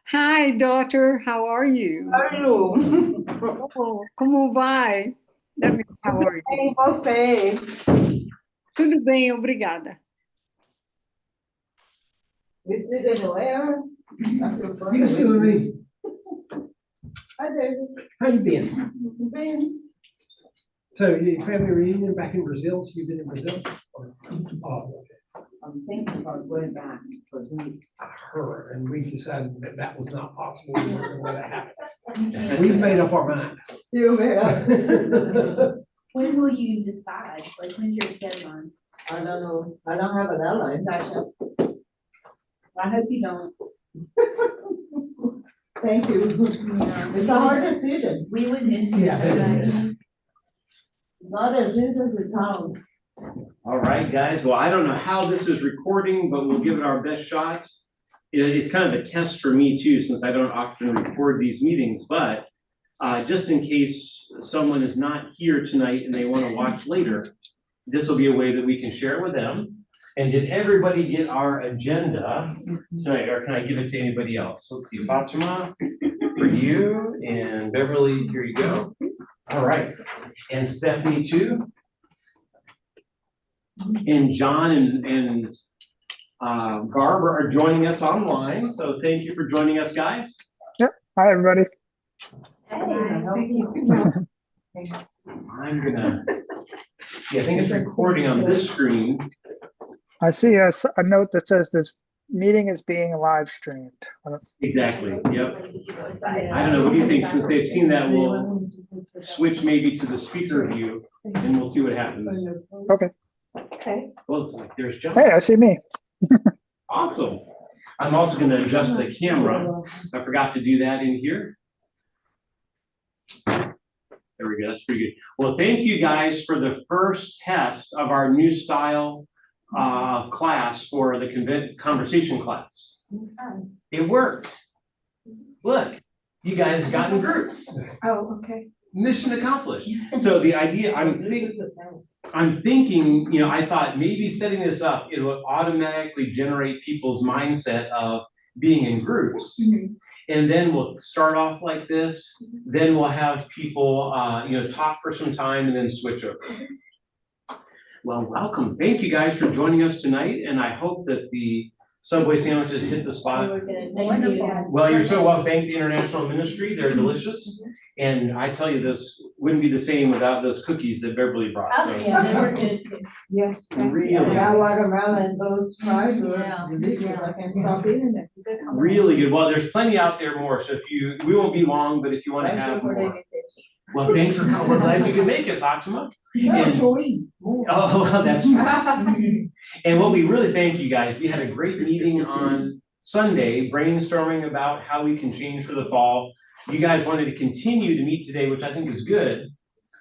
Hi, daughter. How are you? How are you? Oh, como vai? That means how Tudo are you? bem, você? Tudo bem, obrigada. Is it anywhere? You can see me. Hi, David. How you been? Bem. So your family reunion back in Brazil? You've been in Brazil? Oh, okay. I'm thinking about going back for a week. I heard, and we decided that that was not possible. We weren't gonna let it happen. We made up our mind. You have? When will you decide? Like, when's your deadline? I don't know. I don't have a deadline. Gotcha. I hope you don't. Thank you. Yeah. It's a hard decision. We would miss you Yeah, so it is. much. Not as easy as it sounds. All right, guys. Well, I don't know how this is recording, but we'll give it our best shot. It's kind of a test for me too, since I don't often record these meetings, but just in case someone is not here tonight and they want to watch later, this will be a way that we can share it with them. And did everybody get our agenda tonight, or can I give it to anybody else? Let's see, Fatima, for you, and Beverly, here you go. All right, and Stephanie too. And John and Barbara are joining us online, so thank you for joining us, guys. Yep. Hi, everybody. Thank you. I'm gonna see, I think it's recording on this screen. I see a note that says this meeting is being live streamed. Exactly, yep. I don't know, what do you think? Since they've seen that, we'll switch maybe to the speaker view and we'll see what happens. Okay. Okay. Well, it's like, there's John. Hey, I see me. Awesome. I'm also gonna adjust the camera. I forgot to do that in here. There we go, that's pretty good. Well, thank you guys for the first test of our new style class for the conversation class. It worked. Look, you guys got in groups. Oh, okay. Mission accomplished. So the idea, I'm thinking, I thought maybe setting this up, it would automatically generate people's mindset of being in groups. And then we'll start off like this. Then we'll have people, talk for some time and then switch over. Well, welcome. Thank you guys for joining us tonight. And I hope that the Subway sandwiches hit the spot. Well, you're so well. Thank the International Ministry. They're delicious. And I tell you, this wouldn't be the same without those cookies that Beverly brought. Oh, So. yeah, they were good too. Yes. Really? That watermelon, those fries Yeah. are delicious. I can't stop eating it. Really good. Well, there's plenty out there more. So we won't be long, but if you want to Thank you have for the more. invitation. Well, thanks for coming. We're glad you could make it, Fatima. Yeah, And- to eat more. Oh, well, that's true. And what we really thank you guys, we had a great meeting on Sunday, brainstorming about how we can change for the fall. You guys wanted to continue to meet today, which I think is good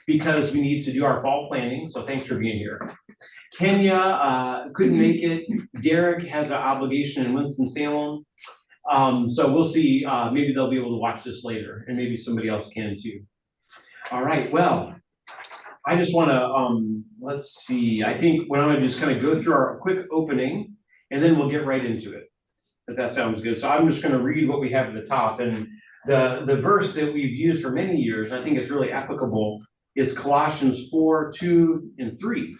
because we need to do our fall planning. So thanks for being here. Kenya couldn't make it. Derek has an obligation in Winston-Salem. So we'll see, maybe they'll be able to watch this later and maybe somebody else can too. All right, well, I just wanna, let's see, I think what I'm gonna do is kind of go through our quick opening and then we'll get right into it, if that sounds good. So I'm just gonna read what we have at the top, and the verse that we've used for many years, I think it's really applicable, is Colossians 4:2-3.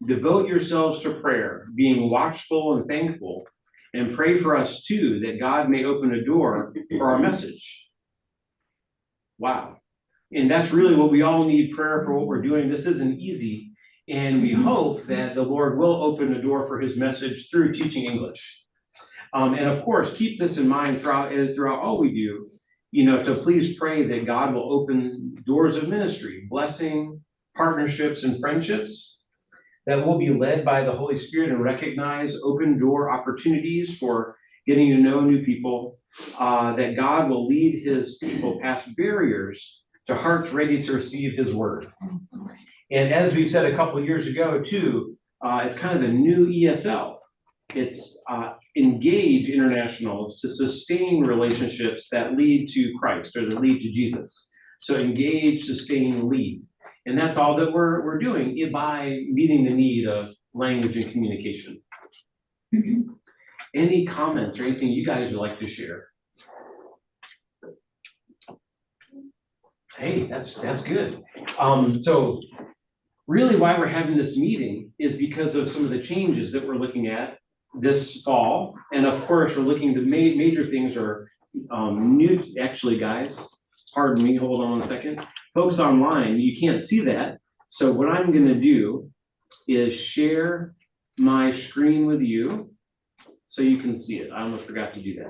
Devote yourselves to prayer, being watchful and thankful, and pray for us too, that God may open a door for our message. Wow. And that's really what we all need, prayer for what we're doing. This isn't easy. And we hope that the Lord will open a door for his message through teaching English. And of course, keep this in mind throughout all we do, to please pray that God will open doors of ministry, blessing, partnerships, and friendships, that will be led by the Holy Spirit and recognize open door opportunities for getting to know new people, that God will lead his people past barriers to hearts ready to receive his word. And as we said a couple of years ago too, it's kind of a new ESL. It's engage international. It's to sustain relationships that lead to Christ or that lead to Jesus. So engage, sustain, lead. And that's all that we're doing by meeting the need of language and communication. Any comments or anything you guys would like to share? Hey, that's good. So really why we're having this meeting is because of some of the changes that we're looking at this fall. And of course, we're looking, the major things are new, actually, guys, pardon me, hold on a second. Folks online, you can't see that. So what I'm gonna do is share my screen with you so you can see it. I almost forgot to do that.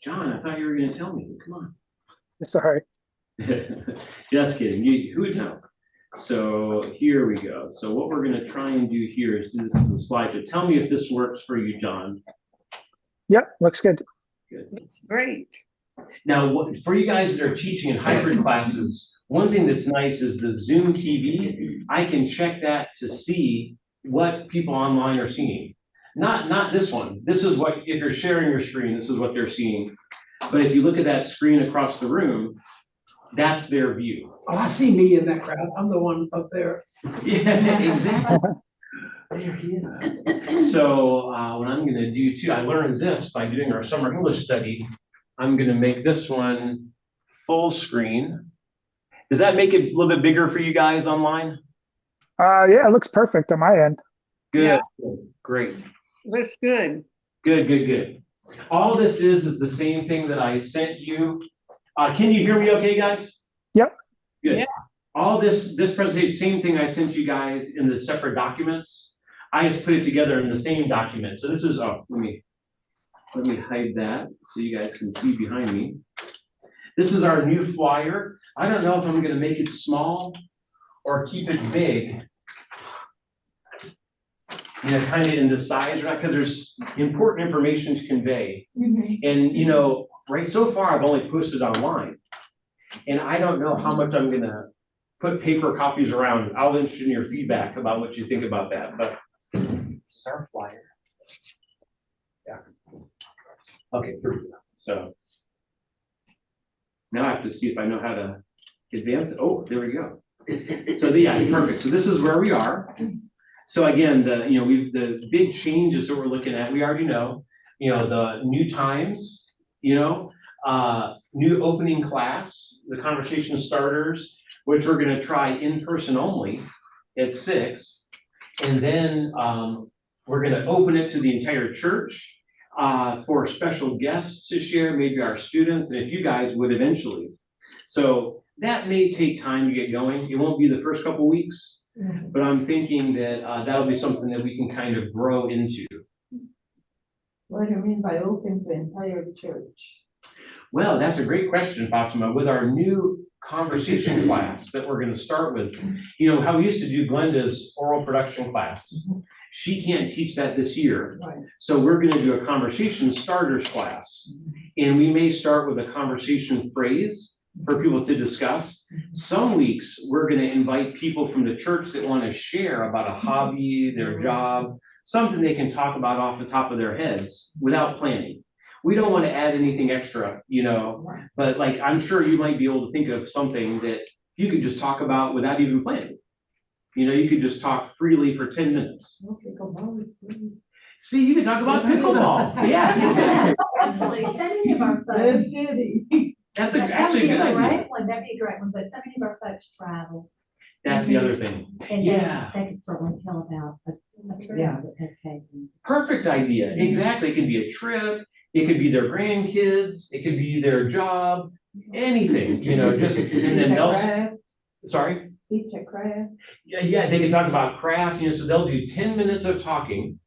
John, I thought you were gonna tell me, come on. It's all right. Just kidding, who would know? So here we go. So what we're gonna try and do here is do this as a slideshow. Tell me if this works for you, John. Yep, looks good. It's great. Now, for you guys that are teaching in hybrid classes, one thing that's nice is the Zoom TV. I can check that to see what people online are seeing. Not this one. This is what, if you're sharing your screen, this is what they're seeing. But if you look at that screen across the room, that's their view. Oh, I see me in that crowd. I'm the one up there. Yeah, exactly. There he is. So what I'm gonna do too, I learned this by doing our summer English study. I'm gonna make this one full screen. Does that make it a little bit bigger for you guys online? Yeah, it looks perfect on my end. Good, Yeah. great, Looks good. good. All this is the same thing that I sent you. Can you hear me okay, guys? Yep. Good. Yeah. All this presentation, same thing I sent you guys in the separate documents. I just put it together in the same document. So this is, oh, let me hide that so you guys can see behind me. This is our new flyer. I don't know if I'm gonna make it small or keep it big. You know, kind of in the size, right? Because there's important information to convey. And you know, right, so far I've only posted online. And I don't know how much I'm gonna put paper copies around. I'll be interested in your feedback about what you think about that, but this is our flyer. Yeah. Okay, perfect. So now I have to see if I know how to advance it. Oh, there we go. So yeah, perfect. So this is where we are. So again, the big changes that we're looking at, we already know, the new times, new opening class, the conversation starters, which we're gonna try in person only at 6. And then we're gonna open it to the entire church for special guests to share, maybe our students, and if you guys would eventually. So that may take time to get going. It won't be the first couple weeks. But I'm thinking that that'll be something that we can kind of grow into. What do you mean by open to entire church? Well, that's a great question, Fatima. With our new conversation class that we're going to start with, how we used to do Glenda's oral production class. She can't teach that this year. Right. So we're going to do a conversation starters class. And we may start with a conversation phrase for people to discuss. Some weeks, we're going to invite people from the church that want to share about a hobby, their job, something they can talk about off the top of their heads without planning. We don't want to add anything extra, but like, I'm sure you might be able to think of something that you could just talk about without even planning. You could just talk freely for 10 minutes. Okay, pickleball is good. See, you can talk about pickleball. Yeah. Actually, sending of our Just folks. kidding. That's That'd actually a be good idea. great one, that'd be a great one, but so many of our folks travel. That's the other thing. And Yeah. they could certainly tell about a trip Yeah. that they've taken. Perfect idea. Exactly. It could be a trip. It could be their grandkids. It could be their job. Anything, just, and then they'll, sorry? Each a craft. Yeah, they can talk about craft, so they'll do 10 minutes of talking.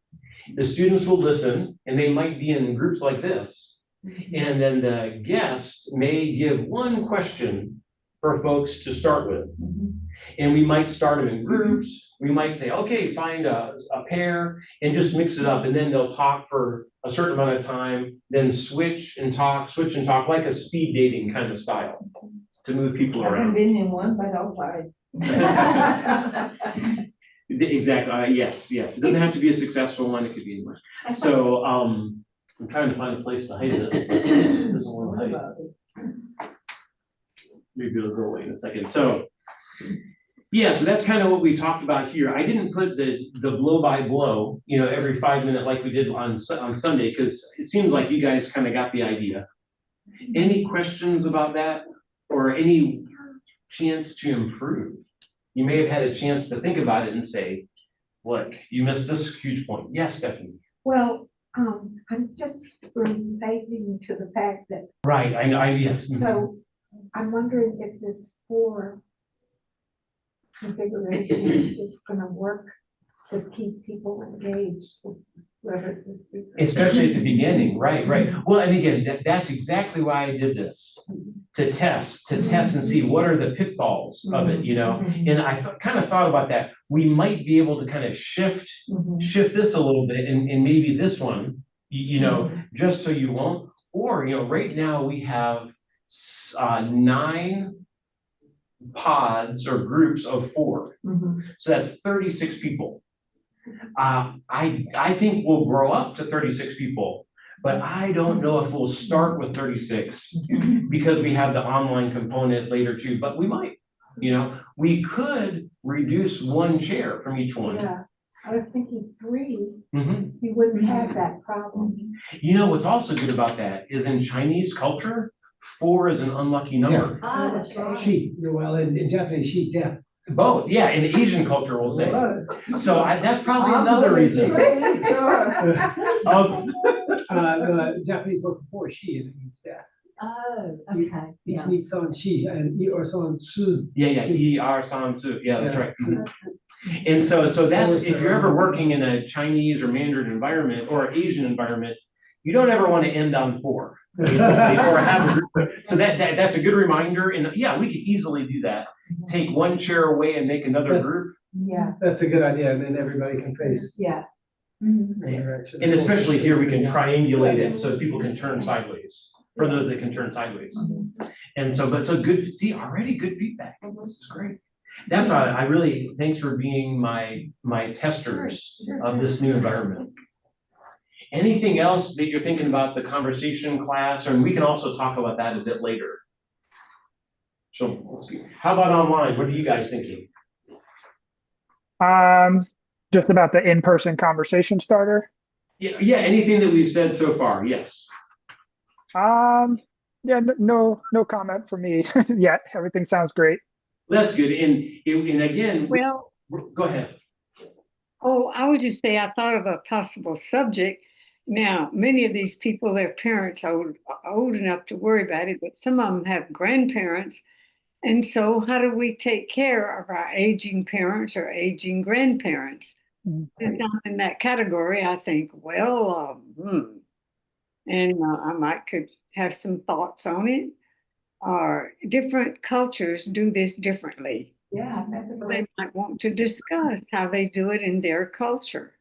The students will listen, and they might be in groups like this. And then the guest may give one question for folks to start with. And we might start them in groups. We might say, okay, find a pair and just mix it up. And then they'll talk for a certain amount of time, then switch and talk, like a speed dating kind of style to move people I haven't around. been in one, but I'll try. Exactly. Yes. It doesn't have to be a successful one. It could be anyone. So I'm trying to find a place to hide this, but it doesn't want to hide. Maybe it'll go away in a second. So yeah, so that's kind of what we talked about here. I didn't put the blow by blow, every 5 minutes like we did on Sunday, because it seems like you guys kind of got the idea. Any questions about that, or any chance to improve. You may have had a chance to think about it and say, look, you missed this huge point. Yes, Stephanie. Well, I'm just relating to the fact that, Right, yes. so I'm wondering if this 4 configuration is gonna work to keep people engaged, whoever's the speaker. Especially at the beginning, right. Well, and again, that's exactly why I did this, to test and see what are the pitfalls of it, And I kind of thought about that. We might be able to kind of shift this a little bit and maybe this one, just so you won't. Or, right now we have 9 pods or groups of 4. So that's 36 people. I think we'll grow up to 36 people, but I don't know if we'll start with 36 because we have the online component later too, but we might, we could reduce 1 chair from each one. Yeah, I was thinking 3, Mhm. you wouldn't have that problem. What's also good about that is in Chinese culture, 4 is an unlucky number. Ah, that's right. She, well, in Japanese, she, deaf. Both, yeah, in Asian culture, we'll say. So that's probably another reason. The Japanese word for 4, she, and it means deaf. Oh, okay, It means son, she, and or son, su. Yeah, er, san, su, yeah, that's right. And so that's, if you're ever working in a Chinese or Mandarin environment or Asian environment, you don't ever want to end on 4. Basically, or have a group. So that's a good reminder, and yeah, we could easily do that. Take 1 chair away and make another group. Yeah, That's a good idea, and then everybody can face yeah. the direction. And especially here, we can triangulate it so people can turn sideways, for those that can turn sideways. And so good, see, already good feedback. This is great. That's why I really, thanks for being my testers of this new environment. Anything else that you're thinking about the conversation class, and we can also talk about that a bit later. So let's see. How about online? What are you guys thinking? Just about the in-person conversation starter. Yeah, anything that we've said so far, yes. Yeah, no comment for me yet. Everything sounds great. That's good. And again, Well, go ahead. I would just say I thought of a possible subject. Now, many of these people, their parents are old enough to worry about it, but some of them have grandparents. And so how do we take care of our aging parents or aging grandparents? If I'm in that category, I think, and I might could have some thoughts on it. Or different cultures do this differently. Yeah, that's a They great. might want to discuss how they do it in their culture.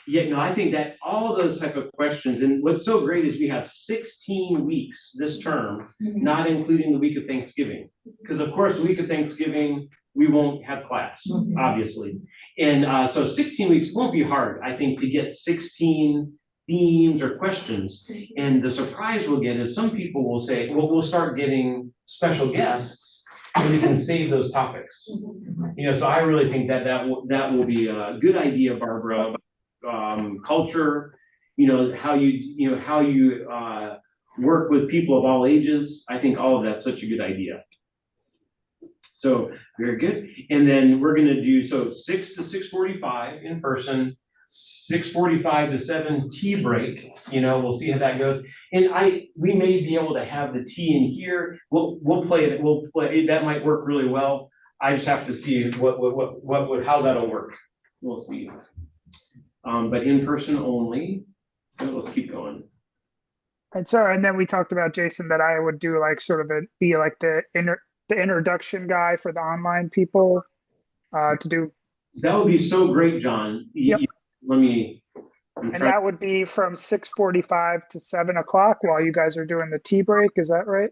Yeah, no, I think that all those type of questions, and what's so great is we have 16 weeks this term, not including the week of Thanksgiving. Because of course, the week of Thanksgiving, we won't have class, obviously. And so 16 weeks won't be hard, I think, to get 16 themes or questions. And the surprise we'll get is some people will say, well, we'll start getting special guests and we can save those topics. So I really think that will be a good idea, Barbara. Culture, how you work with people of all ages. I think all of that's such a good idea. So very good. And then we're going to do 6 to 6:45 in person, 6:45 to 7 tea break. We'll see how that goes. And we may be able to have the tea in here. We'll play it. That might work really well. I just have to see how that'll work. We'll see. But in person only. So let's keep going. And then we talked about, Jason, that I would do like sort of be like the introduction guy for the online people to do. That would be so great, John. Yep. And that would be from 6:45 to 7 o'clock while you guys are doing the tea break. Is that right?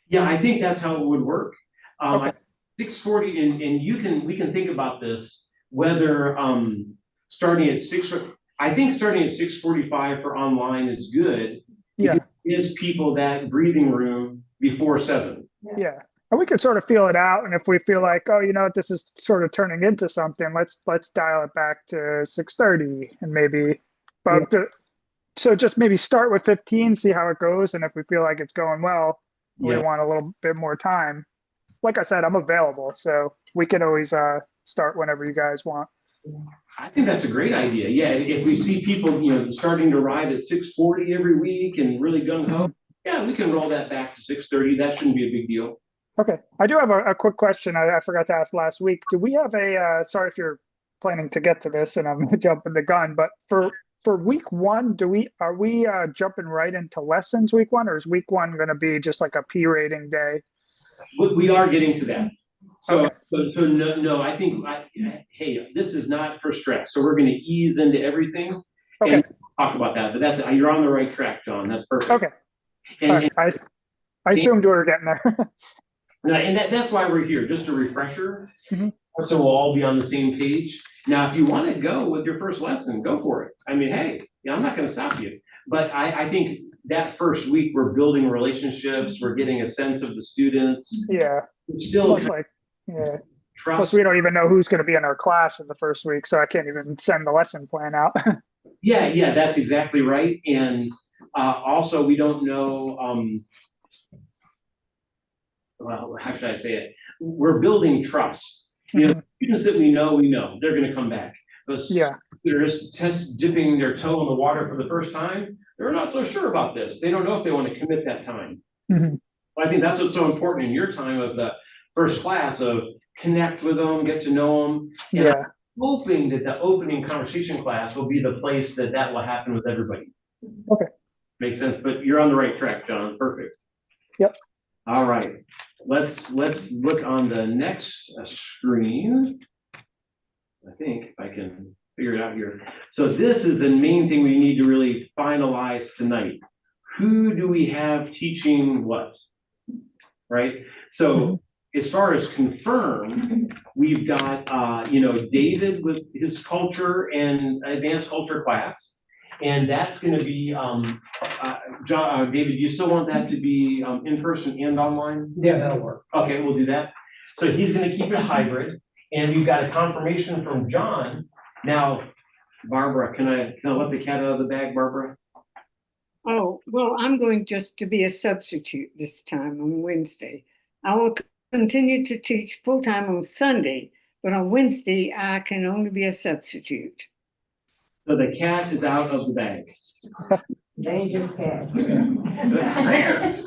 Yeah, I think that's how it would work. Okay. 6:40, and we can think about this, whether starting at 6, I think starting at 6:45 for online is good. Yeah. It gives people that breathing room before 7. Yeah. And we could sort of feel it out. And if we feel like, this is sort of turning into something, let's dial it back to 6:30 and maybe, so just maybe start with 15, see how it goes. And if we feel like it's going well, we want a little bit more time. like I said, I'm available, so we can always start whenever you guys want. I think that's a great idea. Yeah, if we see people, starting to arrive at 6:40 every week and really gung ho, yeah, we can roll that back to 6:30. That shouldn't be a big deal. Okay, I do have a quick question I forgot to ask last week. Do we have sorry if you're planning to get to this and I'm jumping the gun, but for week one, are we jumping right into lessons week one, or is week one going to be just like a P rating day? We are getting to that. So, Okay. no, I think, hey, this is not for stress. So we're going to ease into everything Okay. and talk about that. But you're on the right track, John. That's perfect. Okay. And, All right. I assumed we were getting there. and that's why we're here, just a refresher. Mhm. So we'll all be on the same page. Now, if you want to go with your first lesson, go for it. I mean, hey, I'm not going to stop you. But I think that first week we're building relationships, we're getting a sense of the students. Yeah. Still Plus, yeah. trust. Plus, we don't even know who's going to be in our class in the first week, so I can't even send the lesson plan out. Yeah, that's exactly right. And also, we don't know, well, how should I say it? We're building trust. Students that we know, they're going to come back. Those Yeah. that are just dipping their toe in the water for the first time, they're not so sure about this. They don't know if they want to commit that time. Mhm. I think that's what's so important in your time of the first class of connect with them, get to know them. And Yeah. I'm hoping that the opening conversation class will be the place that will happen with everybody. Okay. Makes sense, but you're on the right track, John. Perfect. Yep. All right. Let's look on the next screen. I think if I can figure it out here. So this is the main thing we need to really finalize tonight. Who do we have teaching what? Right? So as far as confirmed, we've got David with his culture and advanced culture class. And that's going to be John, David, do you still want that to be in person and online? Yeah, that'll work. Okay, we'll do that. So he's going to keep it hybrid. And we've got a confirmation from John. Now, Barbara, can I let the cat out of the bag, Barbara? Oh, well, I'm going just to be a substitute this time on Wednesday. I will continue to teach full-time on Sunday, but on Wednesday, I can only be a substitute. So the cat is out of the bag. Dangerous cat.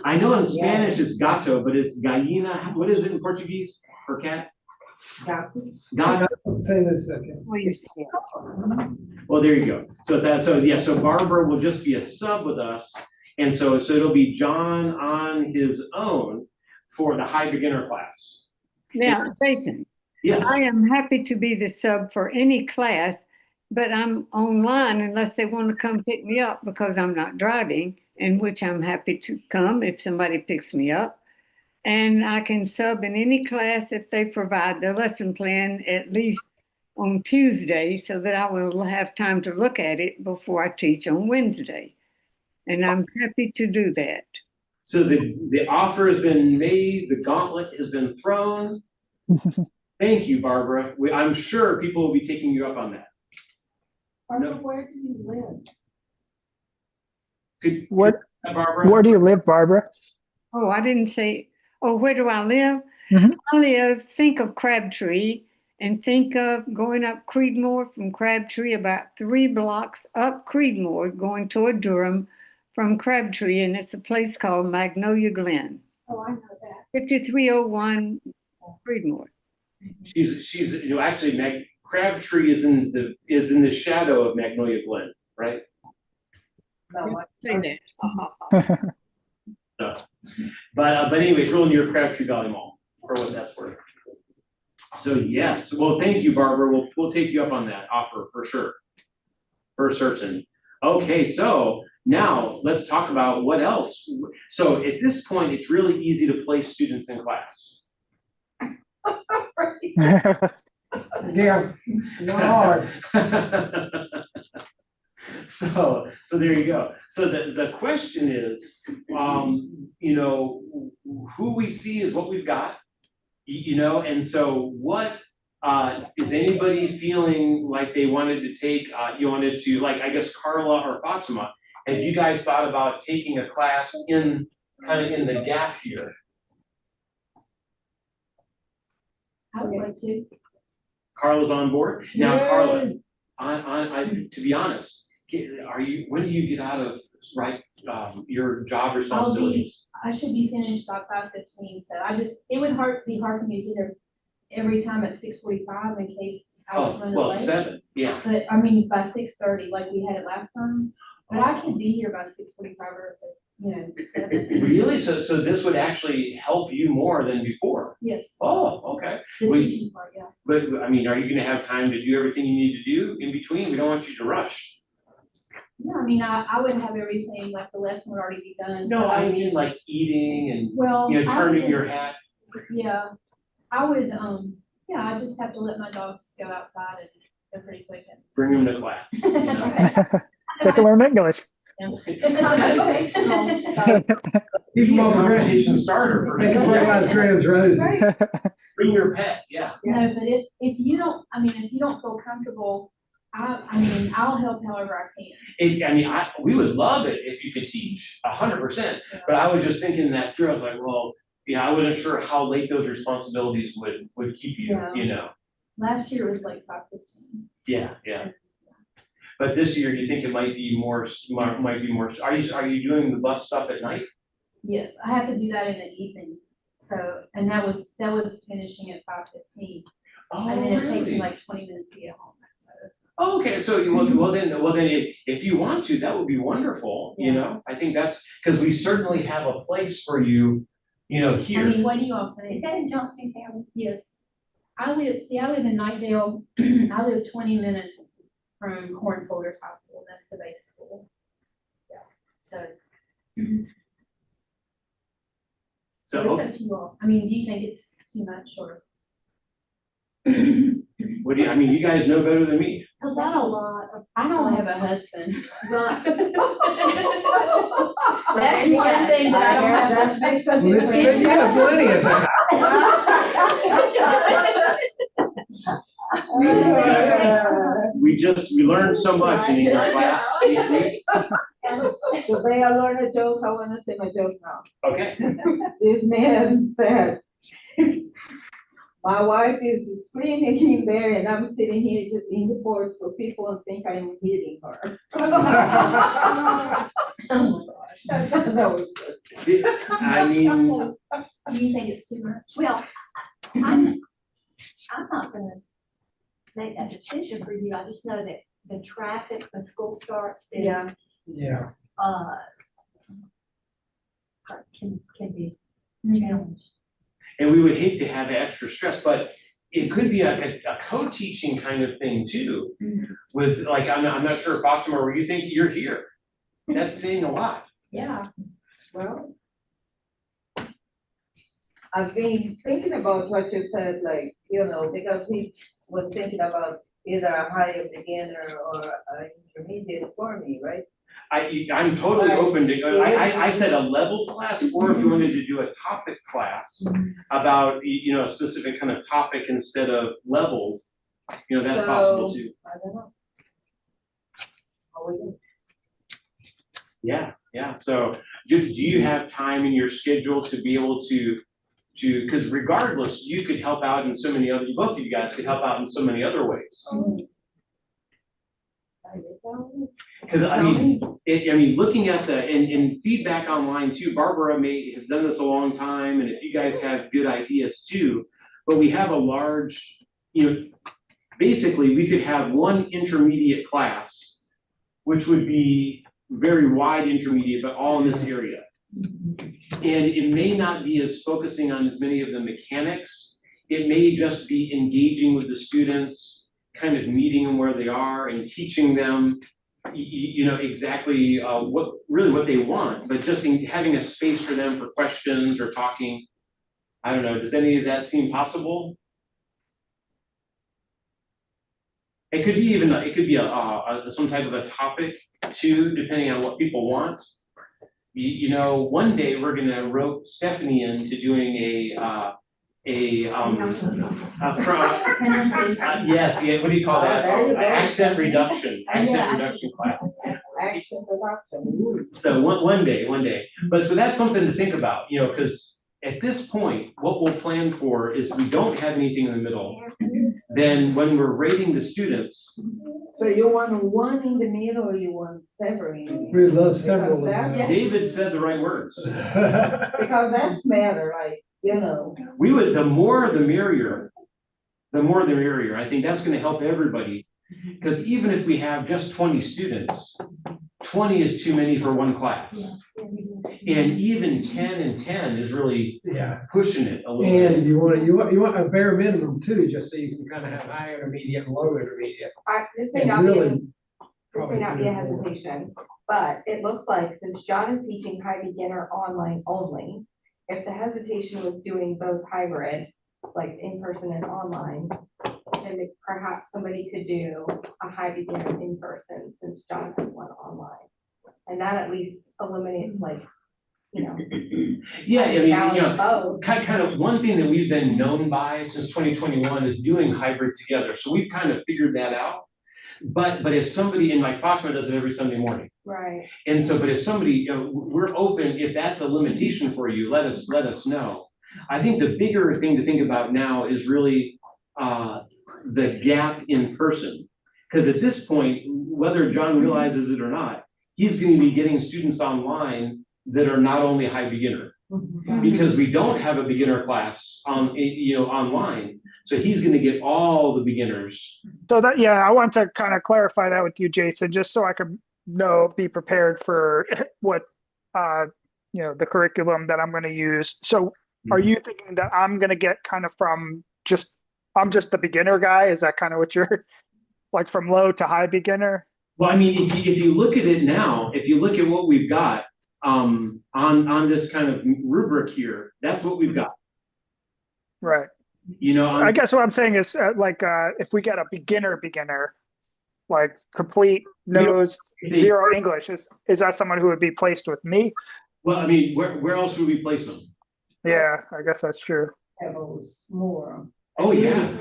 I know in Spanish it's gato, but it's gallina. What is it in Portuguese for cat? Gato. Say this second. Well, you see it. Well, there you go. So Barbara will just be a sub with us. And so it'll be John on his own for the high beginner class. Now, Jason, Yes. I am happy to be the sub for any class, but I'm online unless they want to come pick me up because I'm not driving, in which I'm happy to come if somebody picks me up. And I can sub in any class if they provide the lesson plan at least on Tuesday so that I will have time to look at it before I teach on Wednesday. And I'm happy to do that. So the offer has been made, the gauntlet has been thrown. Thank you, Barbara. I'm sure people will be taking you up on that. Barbara, where do you live? Barbara? Where do you live, Barbara? Oh, I didn't say, oh, where do I live? Mhm. Think of Crabtree and think of going up Creedmoor from Crabtree, about 3 blocks up Creedmoor, going toward Durham from Crabtree, and it's a place called Magnolia Glen. Oh, I know that. 5301 Creedmoor. She's actually Crabtree is in the shadow of Magnolia Glen, right? No, Say that. No. But anyways, really near Crabtree Valley Mall, for what that's worth. So yes, well, thank you, Barbara. We'll take you up on that offer for sure, for certain. Okay, so now let's talk about what else. So at this point, it's really easy to place students in class. Yeah, not hard. So there you go. So the question is, who we see is what we've got, and so what is anybody feeling like they wanted to take, I guess Carla or Fatima, had you guys thought about taking a class in the gap here? I would like to. Carla's on board? Now, Yay. Carla, to be honest, when do you get out of, your job responsibilities? I should be finished by 5:15, so it would be hard for me to get there every time at 6:45 in case I was Oh, running well, late. 7, yeah. But, I mean, by 6:30, like we had it last time, but I could be here by 6:45 or, 7. Really? So this would actually help you more than before? Yes, Oh, okay. the Well, teaching part, yeah. But, I mean, are you gonna have time to do everything you need to do in between? We don't want you to rush. No, I mean, I would have everything, like the lesson would already be done. so No, I would mean just- like eating and, Well, I would turning your just- hat. Yeah, I would, I just have to let my dogs go outside and they're pretty quick. Bring them to class. You know? They can learn English. Keep them on the graduation starter. For They can play last Graham's roses. Bring your pet, yeah. No, but if you don't feel comfortable, I'll help however I can. We would love it if you could teach 100%, but I was just thinking that through. I was like, well, yeah, I wasn't sure how late those responsibilities would keep you, Yeah. Last year it was like 5:15. Yeah. But this year, you think it might be more, are you doing the bus stuff at night? Yes, I have to do that in the evening. So, and that was finishing at 5:15. Oh, And then it takes me really? like 20 minutes to get home. So, Oh, okay, so well then, if you want to, that would be wonderful, Yeah. I think that's, because we certainly have a place for you, here. what do you all think? Is that in Johnston County? Yes. I live in Nightdale. I live 20 minutes from Cornholders High School. That's the base school. Yeah. So So, it's up to you all. Do you think it's too much or? what do you, you guys know better than me. Cause I don't have a husband. Right. That's one thing that I don't have. That makes a Well, then you have plenty of time. We learned so much in English class. Today I learned a joke, I wanna say my joke now. Okay, This man said, my wife is screaming in there and I'm sitting here just in the porch so people don't think I'm hitting her. Oh my gosh, that was good. Do you think it's too much? Well, I'm not gonna make that decision for you. I just know that the traffic, when school starts, is, Yeah. Yeah. can be Mm-hmm. challenged. and we would hate to have extra stress, but it could be a co-teaching kind of thing too. With, like, I'm not sure if Fatima, where you think you're here, that's saying a lot. Yeah. Well, I've been thinking about what you said, like, because he was thinking about either a higher beginner or an intermediate for me, right? I'm totally open to, I said a level class, or if you wanted to do a topic class about, a specific kind of topic instead of leveled, that's possible too. I don't know. How we do? Yeah, so do you have time in your schedule to be able to, because regardless, you could help out in so many other, both of you guys could help out in so many other ways. Because looking at and feedback online too, Barbara has done this a long time, and if you guys have good ideas too, but we have a large, basically we could have one intermediate class, which would be very wide intermediate, but all in this area. And it may not be as focusing on as many of the mechanics. It may just be engaging with the students, kind of meeting them where they are and teaching them, exactly what they want, but just having a space for them for questions or talking. I don't know, does any of that seem possible? It could be some type of a topic too, depending on what people want. One day we're gonna rope Stephanie into doing what do you call that? There you go. Accent reduction class. Action production. So one day, but so that's something to think about, because at this point, what we'll plan for is we don't have anything in the middle. Then when we're rating the students, So you want one in the middle or you want several in the middle? We love several. Because that- David said the right words. Because that's matter, like, you know. We would, the more the merrier. The more the merrier. I think that's gonna help everybody. Because even if we have just 20 students, 20 is too many for one class. And even 10 and 10 is really Yeah, pushing it a little bit. and you want a bare minimum too, just so you can kind of have high intermediate and low intermediate. This may And not be, really, this probably may not be a do more. hesitation, but it looks like since John is teaching high beginner online only, if the hesitation was doing both hybrid, like in person and online, then perhaps somebody could do a high beginner in person since John has one online. And that at least eliminates like, you know. Yeah, I mean, balance both. kind of one thing that we've been known by since 2021 is doing hybrid together. So we've kind of figured that out. But if somebody, and like Foxman does it every Sunday morning. Right. And so, but if somebody, you know, we're open, if that's a limitation for you, let us know. I think the bigger thing to think about now is really the gap in person. Because at this point, whether John realizes it or not, he's going to be getting students online that are not only high beginner. Because we don't have a beginner class online. So he's going to get all the beginners. So that, yeah, I want to kind of clarify that with you, Jason, just so I could be prepared for what, the curriculum that I'm going to use. So are you thinking that I'm going to get kind of I'm just the beginner guy? Is that kind of what you're like, from low to high beginner? Well, I mean, if you look at it now, if you look at what we've got on this kind of rubric here, that's what we've got. Right. I guess what I'm saying is if we get a beginner, like complete knows zero English, is that someone who would be placed with me? Well, I mean, where else would we place them? Yeah, I guess that's true. More. Oh, yeah.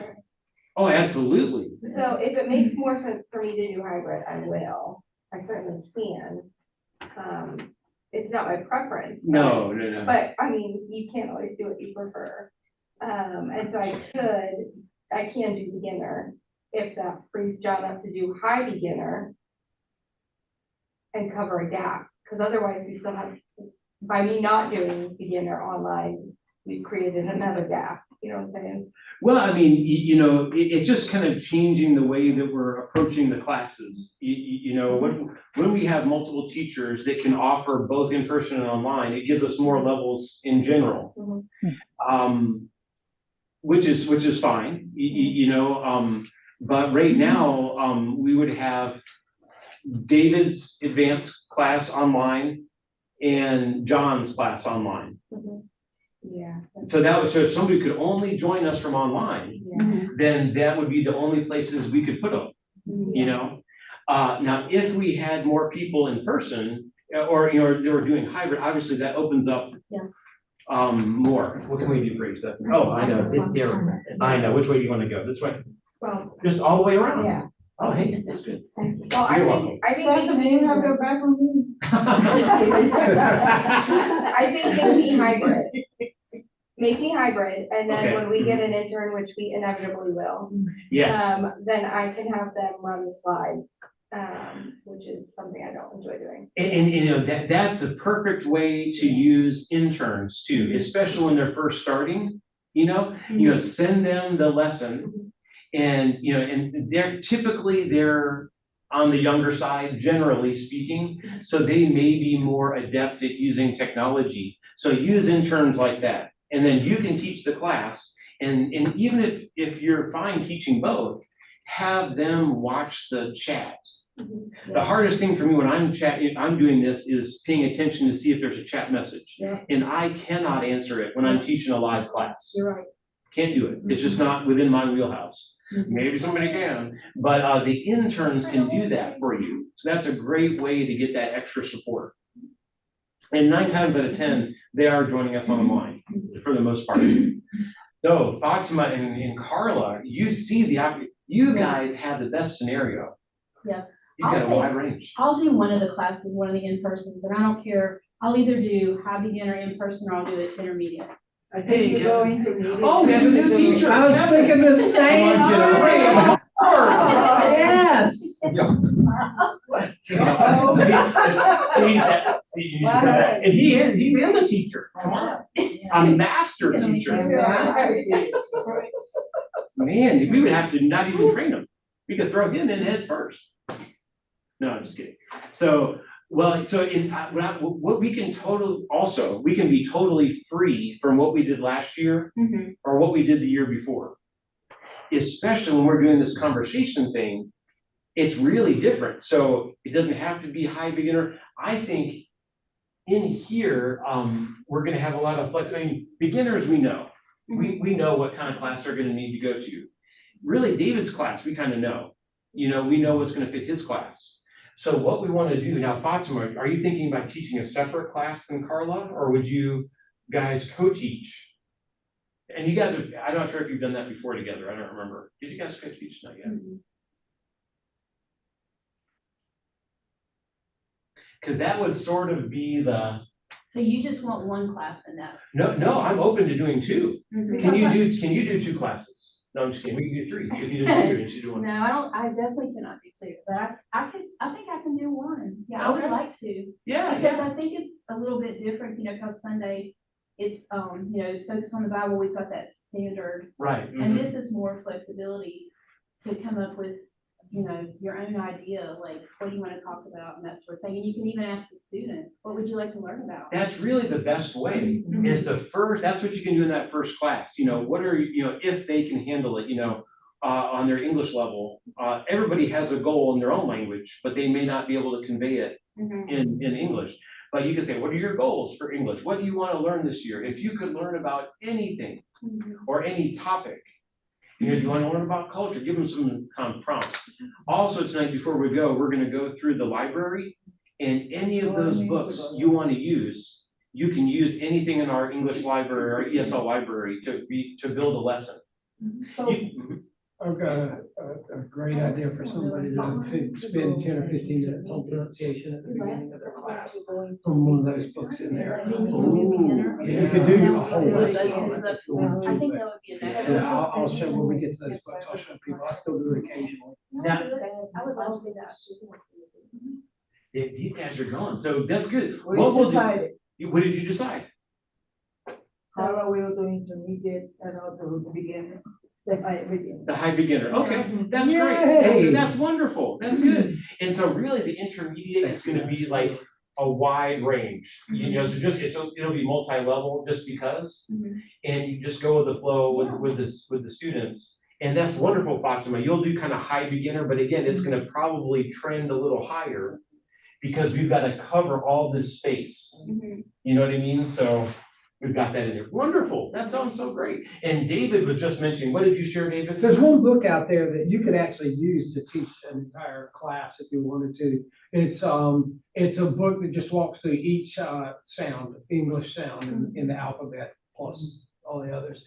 Oh, absolutely. So if it makes more sense for me to do hybrid, I will. I certainly can. It's not my preference. No. But I mean, you can't always do what you prefer. And so I can do beginner if that frees John up to do high beginner and cover a gap. Because otherwise we still have, by me not doing beginner online, we've created another gap. You know what I'm saying? Well, I mean, it's just kind of changing the way that we're approaching the classes. When we have multiple teachers that can offer both in person and online, it gives us more levels in general. Which is fine, but right now, we would have David's advanced class online and John's class online. Yeah. So if somebody could only join us from online, then that would be the only places we could put them, Now, if we had more people in person or, they were doing hybrid, obviously that opens up more. What can we do for you, Stephanie? Oh, I know, it's terrible. I know. Which way do you want to go? This way? Well, Just all the way around? yeah. Oh, hey, that's good. Well, You're welcome. I think Stephanie, you have your back on me? I think make me hybrid, and then Okay. when we get an intern, which we inevitably will, Yes. then I can have them run the slides, which is something I don't enjoy doing. And that's the perfect way to use interns too, especially when they're first starting, send them the lesson. And, and they're on the younger side, generally speaking, so they may be more adept at using technology. So use interns like that, and then you can teach the class. And even if you're fine teaching both, have them watch the chat. The hardest thing for me when I'm doing this is paying attention to see if there's a chat message. Yeah. And I cannot answer it when I'm teaching a live class. You're right. Can't do it. It's just not within my wheelhouse. Maybe somebody can, but the interns can do that for you. So that's a great way to get that extra support. And 9 times out of 10, they are joining us online for the most part. So Fatima and Carla, you see you guys have the best scenario. Yeah. You've got a wide range. I'll do one of the classes, one of the in-persons, and I don't care. I'll either do high beginner in person or I'll do it intermediate. I think you go intermediate. Oh, we have a new teacher. I was thinking the same. Come on, get over here. Yes. See, you need to do that. And he is a teacher, a master teacher. Man, we would have to not even train him. We could throw him in head first. No, I'm just kidding. So, well, so in what we can we can be totally free from what we did last year or what we did the year before. Especially when we're doing this conversation thing, it's really different. So it doesn't have to be high beginner. I think in here, we're gonna have a lot of flex. I mean, beginners, we know. We know what kind of class they're gonna need to go to. Really, David's class, we kind of know. You know, we know what's gonna fit his class. So what we wanna do now, Fatima, are you thinking about teaching a separate class than Carla? Or would you guys co-teach? And you guys, I'm not sure if you've done that before together. I don't remember. Did you guys co-teach? Not yet. Because that would sort of be the. So you just want one class and that's. No, I'm open to doing two. Can you do two classes? No, I'm just kidding. We can do three. If you do two, and you do one. No, I definitely cannot do two, but I think I can do one. Yeah, I would like to. Yeah, Because I think it's a little bit different, you know, because Sunday, it's, you know, it's focused on the Bible. We've got that standard. Right. And this is more flexibility to come up with, you know, your own idea, like what do you want to talk about and that sort of thing. And you can even ask the students, what would you like to learn about? That's really the best way is that's what you can do in that first class. You know, what are, you know, if they can handle it, you know, on their English level, everybody has a goal in their own language, but they may not be able to convey it in English. But you can say, what are your goals for English? What do you want to learn this year? If you could learn about anything or any topic, you know, do you want to learn about culture? Give them some prompts. Also tonight, before we go, we're going to go through the library, and any of those books you want to use, you can use anything in our English library or ESL library to build a lesson. I've got a great idea for somebody to spend 10 or 15 minutes on pronunciation at the beginning of their class from one of those books in there. You could do a whole lesson on it if you want to. I think that would be a And I'll show when we get to those books, I'll show people. I still do it occasionally. Now, I would love to do that. these guys are gone, so that's good. We What we'll decided, do, what did you decide? Sarah will do intermediate and I'll do the beginner, the high beginner. The high beginner, okay, that's Yay. great, that's wonderful, that's good. And so really the intermediate is gonna be like a wide range, you know, so it'll be multi-level just because. And you just go with the flow with the students. And that's wonderful, Fatima. You'll do kind of high beginner, but again, it's gonna probably trend a little higher because we've got to cover all this space. You know what I mean? So we've got that in there. Wonderful. That sounds so great. And David was just mentioning, what did you share, David? There's one book out there that you could actually use to teach an entire class if you wanted to. It's a book that just walks through each sound, English sound in the alphabet plus all the others.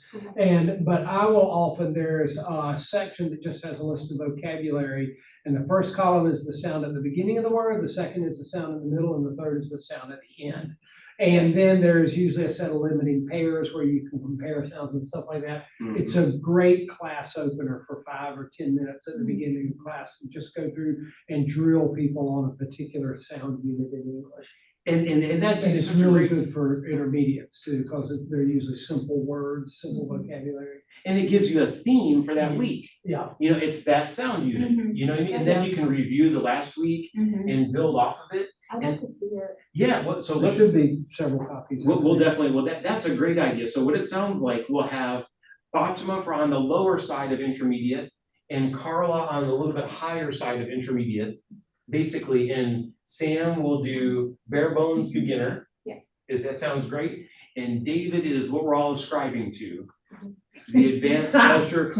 But I will often, there's a section that just has a list of vocabulary. And the first column is the sound at the beginning of the word, the second is the sound in the middle, and the third is the sound at the end. And then there's usually a set of limiting pairs where you can compare sounds and stuff like that. It's a great class opener for 5 or 10 minutes at the beginning of class to just go through and drill people on a particular sound unit in English. And it's really good for intermediates too, because they're usually simple words, simple vocabulary. And it gives you a theme for that week. Yeah. You know, it's that sound unit, you know what I mean? And then you can review the last week and build off of it. I'd like to see it. Yeah, so There let's, should be several copies. we'll definitely, that's a great idea. So what it sounds like, we'll have Fatima for on the lower side of intermediate and Carla on the little bit higher side of intermediate, basically, and Sam will do bare bones beginner. Yeah. That sounds great. And David is what we're all ascribing to, the advanced culture.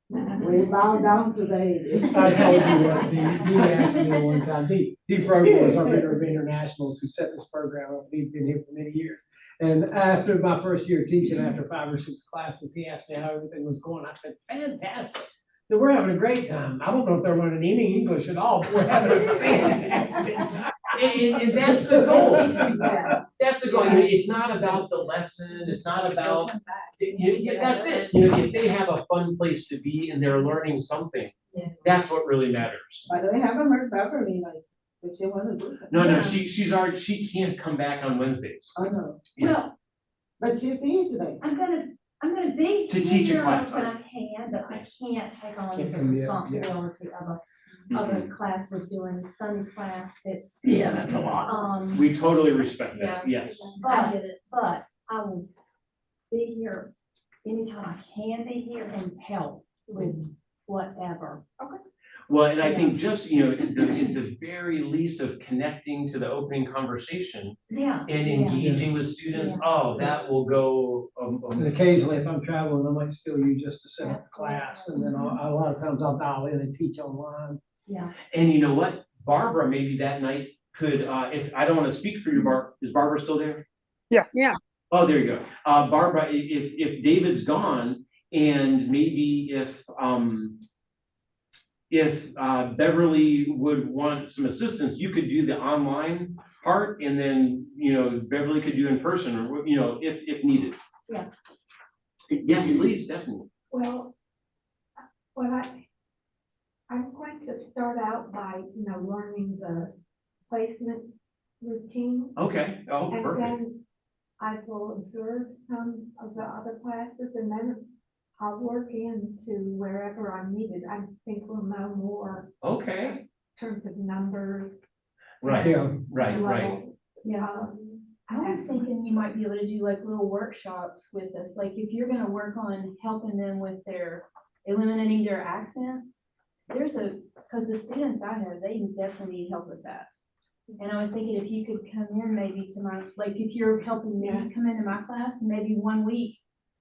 We bow down today. I told you what, he asked me one time, he was our leader of internationals who set this program up. He'd been here for many years. And after my first year teaching, after 5 or 6 classes, he asked me how everything was going. I said, fantastic. So we're having a great time. I don't know if they're learning any English at all, but we're having a fantastic time. And that's the goal. Yeah. That's the goal. You know, it's not about the lesson. It's not about, that's it. You know, if they have a fun place to be and they're learning something, that's what really matters. By the way, haven't heard Beverly, like, if you wanna do something. No, she can't come back on Wednesdays. I know, Well, but she's here today. I'm gonna be To teach a here class. when I can, but I can't take on the Can't come, yeah, responsibility of a class we're doing, Sunday class, it's. Yeah, that's a lot. Um, We totally respect that, yes. I get it, but I will be here anytime I can be here and help with whatever. Well, and I think just, you know, at the very least of connecting to the opening conversation Yeah. and yeah. engaging with students, Yeah. oh, that will go, And occasionally, if I'm traveling, I might steal you just to set up the class, and then a lot of times I'll dial in and teach online. Yeah. and you know what? Barbara, maybe that night could, if, I don't want to speak for you, is Barbara still there? Yeah. Yeah. Oh, there you go. Barbara, if David's gone and maybe if Beverly would want some assistance, you could do the online part and then, you know, Beverly could do in person or, you know, if needed. Yeah. Yes, please, Stephanie. Well, I'm going to start out by, learning the placement routine. Okay, oh, And perfect. then I will observe some of the other classes and then I'll work into wherever I'm needed. I think we'll know more Okay, in terms of numbers. right, Yeah. right. levels. I was thinking you might be able to do like little workshops with us, like if you're gonna work on helping them with eliminating their accents. Because the students I have, they definitely need help with that. And I was thinking if you could come in maybe to like if you're helping me come into my class, maybe 1 week,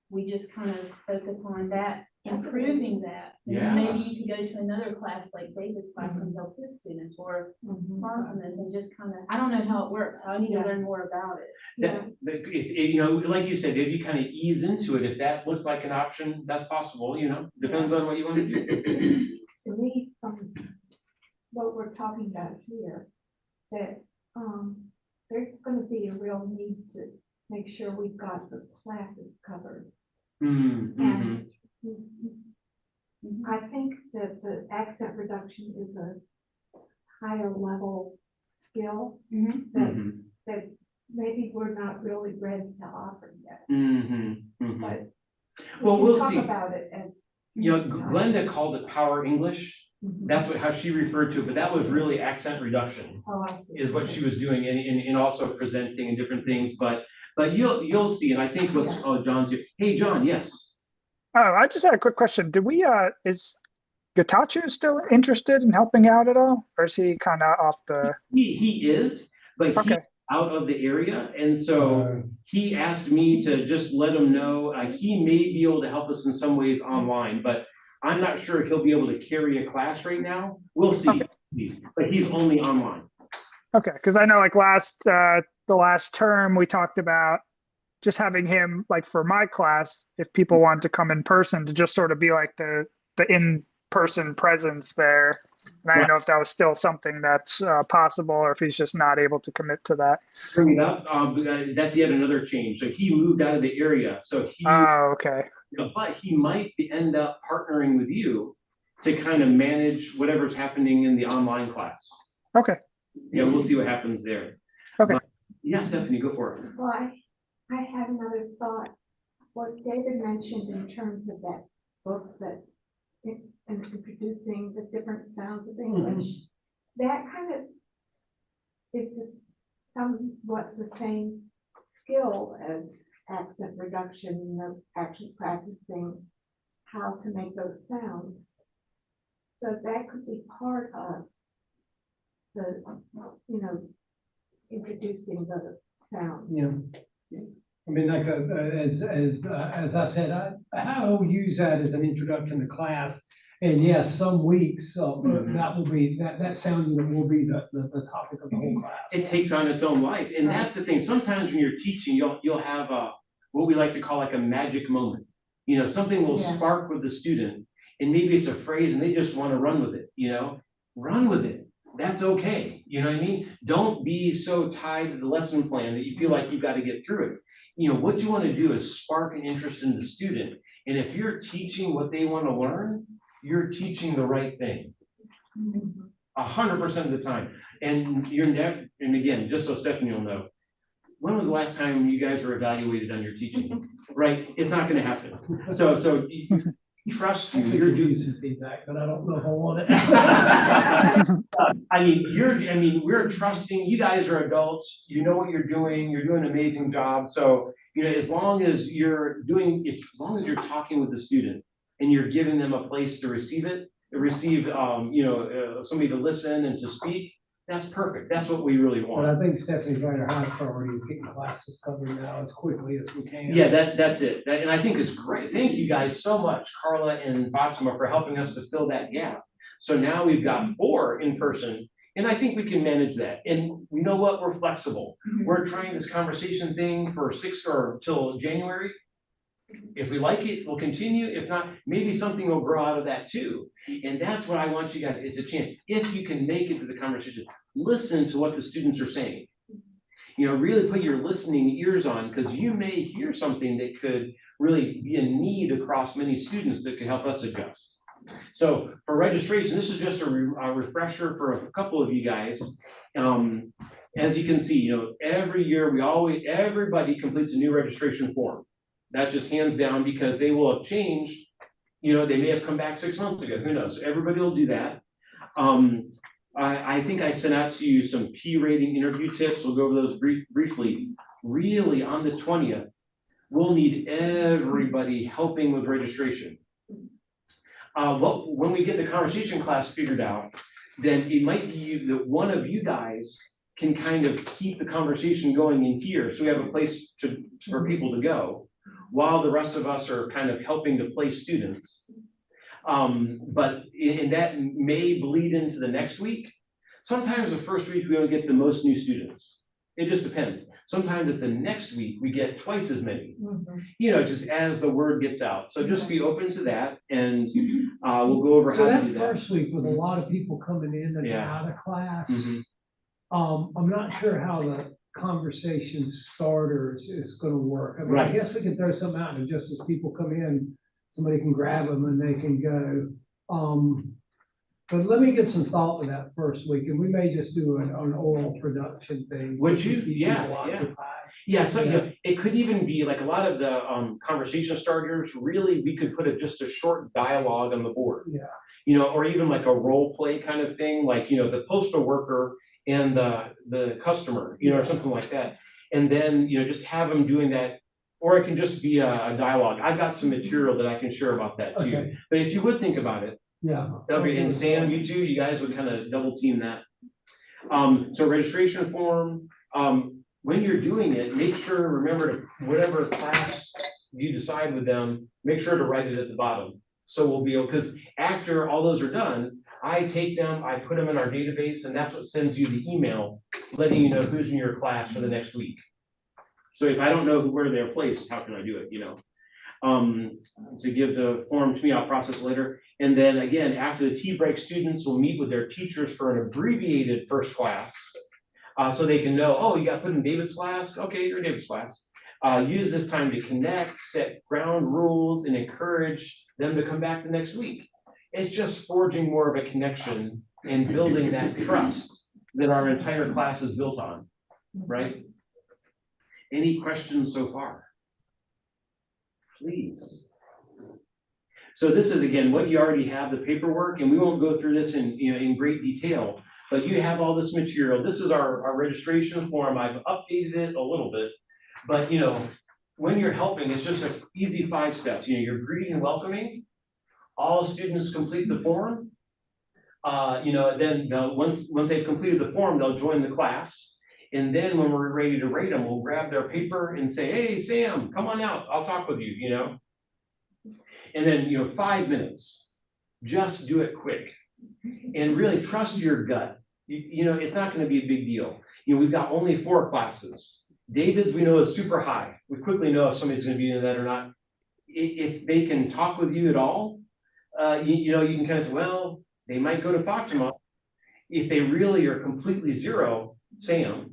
we just kind of focus on that, improving that. And then maybe you could go to another class like David's class and help his students or Martinez and just kind of, I don't know how it works. I need to learn more about it. You know, like you said, if you kind of ease into it, if that looks like an option, that's possible, you know, depends on what you want to do. To me, from what we're talking about here, that, there's gonna be a real need to make sure we've got the classes covered. And I think that the accent reduction is a higher level skill that maybe we're not really ready to offer yet. But Well, we we'll can see. talk about it as. You know, Glenda called it power English. That's how she referred to it, but that was really accent reduction Oh, I see. is what she was doing and also presenting and different things, but you'll see, and I think oh, John's here. Hey, John, yes. Oh, I just had a quick question. Is Getachew still interested in helping out at all? Or is he kind of off the? He is, but he's out of the area, and so he asked me to just let him know, he may be able to help us in some ways online, but I'm not sure if he'll be able to carry a class right now. We'll see, but he's only online. Okay, because I know like the last term we talked about just having him like for my class, if people want to come in person to just sort of be like the in-person presence there. And I don't know if that was still something that's possible or if he's just not able to commit to that. Bring it up, that's yet another change. So he moved out of the area, so he. Oh, okay. But he might end up partnering with you to kind of manage whatever's happening in the online class. Okay. Yeah, we'll see what happens there. Okay. But, yeah, Stephanie, go for it. Well, I had another thought. What David mentioned in terms of that book that introducing the different sounds of English, that kind of is somewhat the same skill as accent reduction, actually practicing how to make those sounds. So that could be part of the, introducing the sounds. Yeah. I mean, like, as I said, I'll use that as an introduction to class. And yes, some weeks, that will be, that sound unit will be the topic of the whole class. It takes on its own life. And that's the thing. Sometimes when you're teaching, you'll have what we like to call like a magic moment. You know, something will spark with the student and maybe it's a phrase and they just want to run with it, run with it. that's okay. You know what I mean? Don't be so tied to the lesson plan that you feel like you've got to get through it. You know, what you want to do is spark an interest in the student. And if you're teaching what they want to learn, you're teaching the right thing. 100% of the time. And you're never, and again, just so Stephanie will know, when was the last time you guys were evaluated on your teaching? Right? It's not going to happen. So trust you. You're You're doing. doing some feedback, but I don't know if I want it. I mean, we're trusting, you guys are adults, you know what you're doing an amazing job. So, you know, as long as you're talking with the student and you're giving them a place to receive, somebody to listen and to speak, that's perfect. That's what we really But want. I think Stephanie's right, our highest priority is getting classes covered now as quickly as we can. Yeah, that's it. And I think it's great. Thank you guys so much, Carla and Fatima, for helping us to fill that gap. So now we've got 4 in person, and I think we can manage that. And we know what, we're flexible. We're trying this conversation thing for 6 or till January. If we like it, we'll continue. If not, maybe something will grow out of that too. And that's what I want you guys, it's a chance. If you can make it to the conversation, listen to what the students are saying. You know, really put your listening ears on, because you may hear something that could really be a need across many students that could help us adjust. So for registration, this is just a refresher for a couple of you guys. As you can see, you know, every year everybody completes a new registration form. That just hands down, because they will have changed. You know, they may have come back 6 months ago, who knows? Everybody will do that. I think I sent out to you some P rating interview tips. We'll go over those briefly. Really, on the 20th, we'll need everybody helping with registration. When we get the conversation class figured out, then it might be that one of you guys can kind of keep the conversation going in here, so we have a place for people to go, while the rest of us are kind of helping to place students. But that may bleed into the next week. Sometimes the first week we don't get the most new students. It just depends. Sometimes it's the next week we get twice as many, you know, just as the word gets out. So just be open to that, and we'll go over So how to do that that. first week with a lot of people coming in and Yeah. out of class, Mhm. I'm not sure how the conversation starters is gonna work. I mean, I Right. guess we can throw something out, and just as people come in, somebody can grab them and they can go. But let me give some thought to that first week, and we may just do an oral production thing. Would just to you? keep Yeah, people yeah. occupied. Yeah, so Yeah. you know, it could even be like a lot of the conversation starters, really, we could put just a short dialogue on the board. Yeah. You know, or even like a role play kind of thing, like, you know, the postal worker and the customer, you know, or something like that. And then, you know, just have them doing that, or it can just be a dialogue. I've got some material that I can share about that too. Okay. But if you would think about it, Yeah. that'd be, and Sam, you two, you guys would kind of double team that. So registration form, when you're doing it, make sure, remember to, whatever class you decide with them, make sure to write it at the bottom. So we'll be able, because after all those are done, I take them, I put them in our database, and that's what sends you the email letting you know who's in your class for the next week. So if I don't know where they're placed, how can I do it, you know? To give the form to me, I'll process it later. And then again, after the tea break, students will meet with their teachers for an abbreviated first class. So they can know, oh, you got put in David's class? Okay, you're in David's class. Use this time to connect, set ground rules, and encourage them to come back the next week. It's just forging more of a connection and building that trust that our entire class is built on, right? Any questions so far? Please. So this is, again, what you already have, the paperwork, and we won't go through this in great detail, but you have all this material. This is our registration form. I've updated it a little bit, but you know, when you're helping, it's just an easy 5 steps. You know, you're greeting and welcoming. All students complete the form. You know, then once they've completed the form, they'll join the class. And then when we're ready to rate them, we'll grab their paper and say, hey, Sam, come on out. I'll talk with you, you know. And then, you know, 5 minutes, just do it quick and really trust your gut. You know, it's not going to be a big deal. You know, we've got only 4 classes. David's, we know, is super high. We quickly know if somebody's going to be in that or not. If they can talk with you at all, you know, you can kind of say, well, they might go to Fatima. if they really are completely zero, Sam,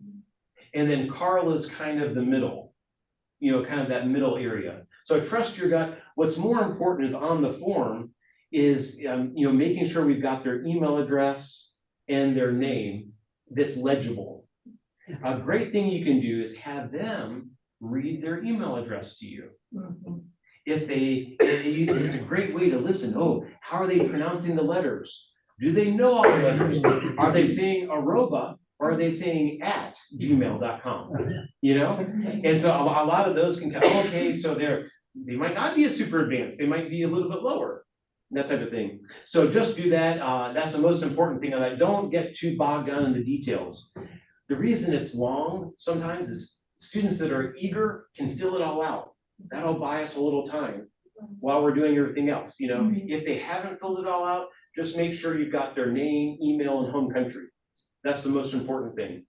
and then Carla's kind of the middle, kind of that middle area. So trust your gut. What's more important is on the form is, making sure we've got their email address and their name that's legible. A great thing you can do is have them read their email address to you. It's a great way to listen. Oh, how are they pronouncing the letters? Do they know all the letters? Are they saying arroba or are they saying at gmail.com? And so a lot of those can come, okay, so they might not be a super advanced, they might be a little bit lower, that type of thing. So just do that. That's the most important thing. And don't get too bogged down in the details. The reason it's long sometimes is students that are eager can fill it all out. That'll buy us a little time while we're doing everything else. If they haven't filled it all out, just make sure you've got their name, email, and home country. That's the most important thing.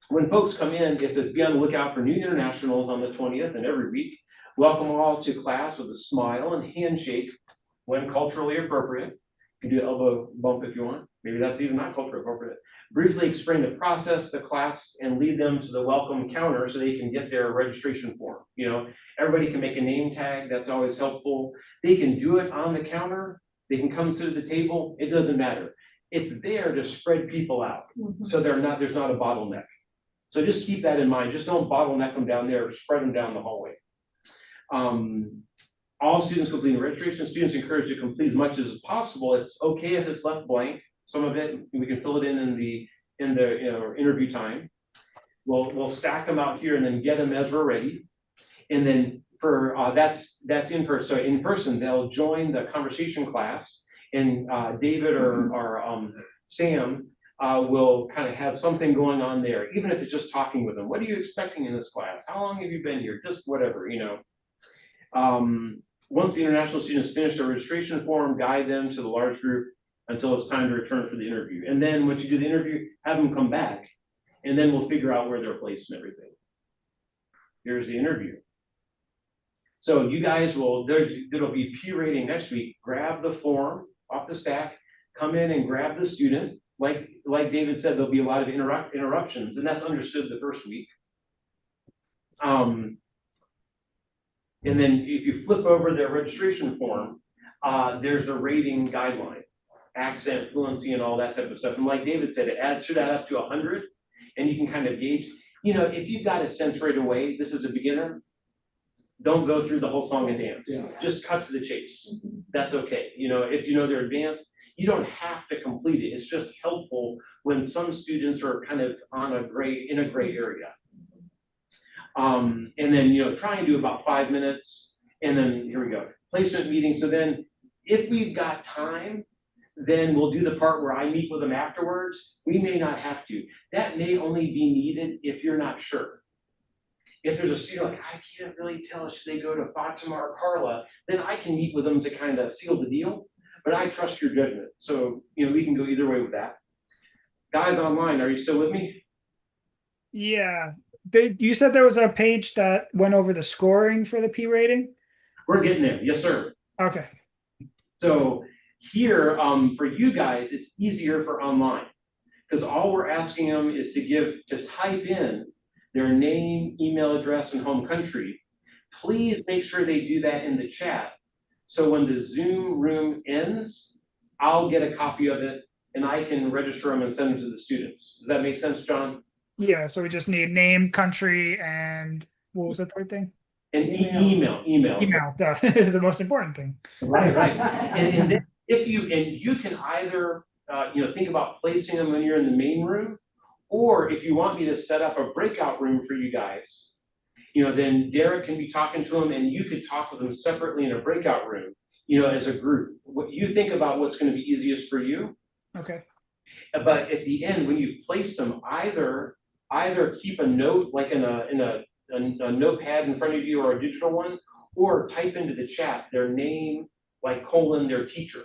When folks come in, it says be on the lookout for new internationals on the 20th and every week. Welcome all to class with a smile and handshake when culturally appropriate. You can do an elbow bump if you want. Maybe that's even not culturally appropriate. Briefly explain the process, the class, and lead them to the welcome counter so they can get their registration form. Everybody can make a name tag. That's always helpful. They can do it on the counter. They can come sit at the table. It doesn't matter. It's there to spread people out. So there's not a bottleneck. So just keep that in mind. Just don't bottleneck them down there, spread them down the hallway. All students completing registration, students encouraged to complete as much as possible. It's okay if it's left blank. Some of it, we can fill it in the interview time. We'll stack them out here and then get them as we're ready. And then for that's in person. So in person, they'll join the conversation class, and David or Sam will kind of have something going on there, even if it's just talking with them. What are you expecting in this class? How long have you been here? Just whatever, Once the international students finish their registration form, guide them to the large group until it's time to return for the interview. And then once you do the interview, have them come back, and then we'll figure out where they're placed and everything. Here's the interview. So you guys there'll be peer rating next week. Grab the form off the stack, come in and grab the student. Like David said, there'll be a lot of interruptions, and that's understood the first week. And then if you flip over their registration form, there's a rating guideline, accent, fluency, and all that type of stuff. And like David said, it should add up to 100, and you can kind of gauge. If you've got a sense right away, this is a beginner, don't go through the whole song and dance. Yeah. Just cut to the chase. That's okay. If they're advanced, you don't have to complete it. It's just helpful when some students are kind of in a gray area. And then, try and do about 5 minutes. And then here we go. Placement meeting. So then if we've got time, then we'll do the part where I meet with them afterwards. We may not have to. That may only be needed if you're not sure. If there's a student like, I can't really tell, should they go to Fatima or Carla, then I can meet with them to kind of seal the deal. But I trust your judgment. So, we can go either way with that. Guys online, are you still with me? Yeah. You said there was a page that went over the scoring for the P rating? We're getting there. Yes, sir. Okay. So here, for you guys, it's easier for online because all we're asking them is to type in their name, email address, and home country. Please make sure they do that in the chat. So when the Zoom room ends, I'll get a copy of it and I can register them and send them to the students. Does that make sense, John? Yeah, so we just need name, country, and what was the third thing? And email. Email, is the most important thing. Right. And then you can either think about placing them when you're in the main room, or if you want me to set up a breakout room for you guys, then Derek can be talking to them and you could talk with them separately in a breakout room, as a group. What you think about what's going to be easiest for you. Okay. But at the end, when you've placed them, either keep a note like in a notepad in front of you or a digital one, or type into the chat their name, like : their teacher.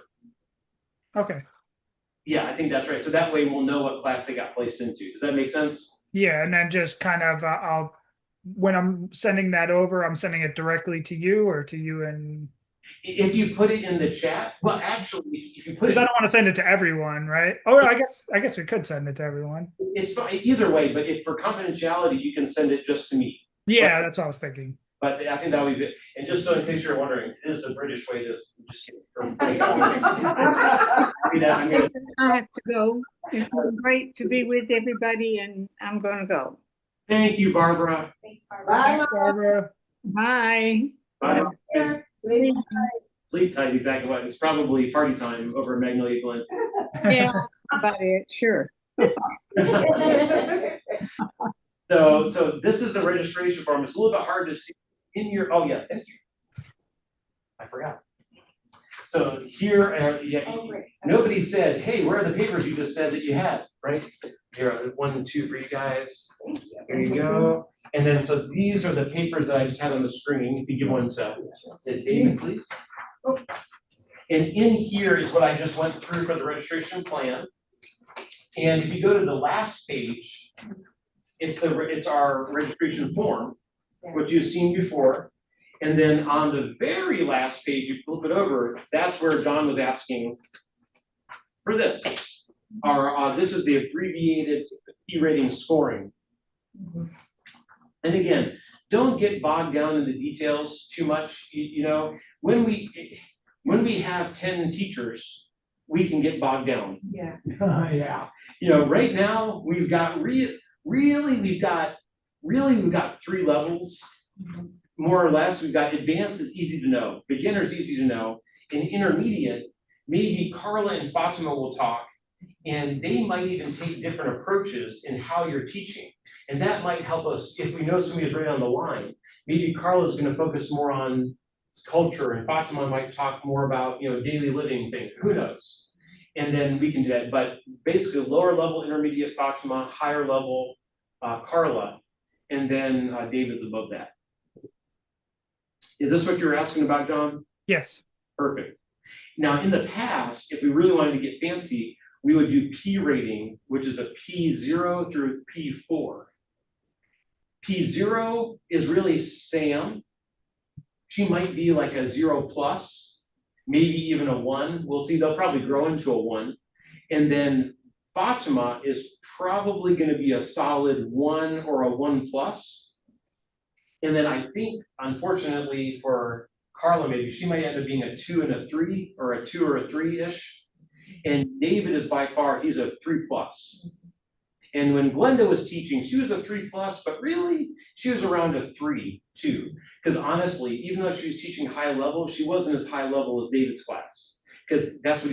Okay. Yeah, I think that's right. So that way we'll know what class they got placed into. Does that make sense? Yeah, and then just kind of when I'm sending that over, I'm sending it directly to you or to you and. If you put it in the chat, well, actually, if you put Because it, I don't want to send it to everyone, right? Or I guess we could send it to everyone. it's fine either way, but if for confidentiality, you can send it just to me. Yeah, that's what I was thinking. But I think that would be, and just so in case you're wondering, it is the British way to just get. I have to go. It's been great to be with everybody, and I'm gonna go. Thank you, Barbara. Thanks, Barbara. Bye. Barbara. Bye. Bye. Sleep. Sleep tight, exactly what, it's probably party time over at Magnolia Glen. Yeah, that's about it, sure. So this is the registration form. It's a little bit hard to see in your, oh yes, thank you. I forgot. So here, nobody said, hey, where are the papers you just said that you had, right? Here are 1, 2 for you guys. Here you go. And then, so these are the papers that I just had on the screen. If you give one to David, please. And in here is what I just went through for the registration plan. And if you go to the last page, it's our registration form, which you've seen before. And then on the very last page, you flip it over, that's where John was asking for this. This is the abbreviated key rating scoring. And again, don't get bogged down in the details too much. You know, when we have 10 teachers, we can get bogged down. Yeah. Yeah. You know, right now we've got we've got 3 levels, more or less. We've got advanced is easy to know, beginner is easy to know, and intermediate, maybe Carla and Fatima will talk, and they might even take different approaches in how you're teaching. And that might help us if we know somebody's right on the line. Maybe Carla's going to focus more on culture, and Fatima might talk more about, you know, daily living things. Who knows? And then we can do that. But basically, lower level, intermediate Fatima, higher level Carla, and then David's above that. Is this what you're asking about, John? Yes. Perfect. Now, in the past, if we really wanted to get fancy, we would do P rating, which is a P0 through P4. P0 is really Sam. She might be like a 0 plus, maybe even a 1. We'll see, they'll probably grow into a 1. And then Fatima is probably going to be a solid 1 or a 1 plus. And then I think, unfortunately for Carla, maybe she might end up being a 2 and a 3, or a 2 or a 3-ish. And David is by far, he's a 3 plus. And when Glenda was teaching, she was a 3 plus, but really she was around a 3 too. Because honestly, even though she was teaching high level, she wasn't as high level as David's class. Because that's what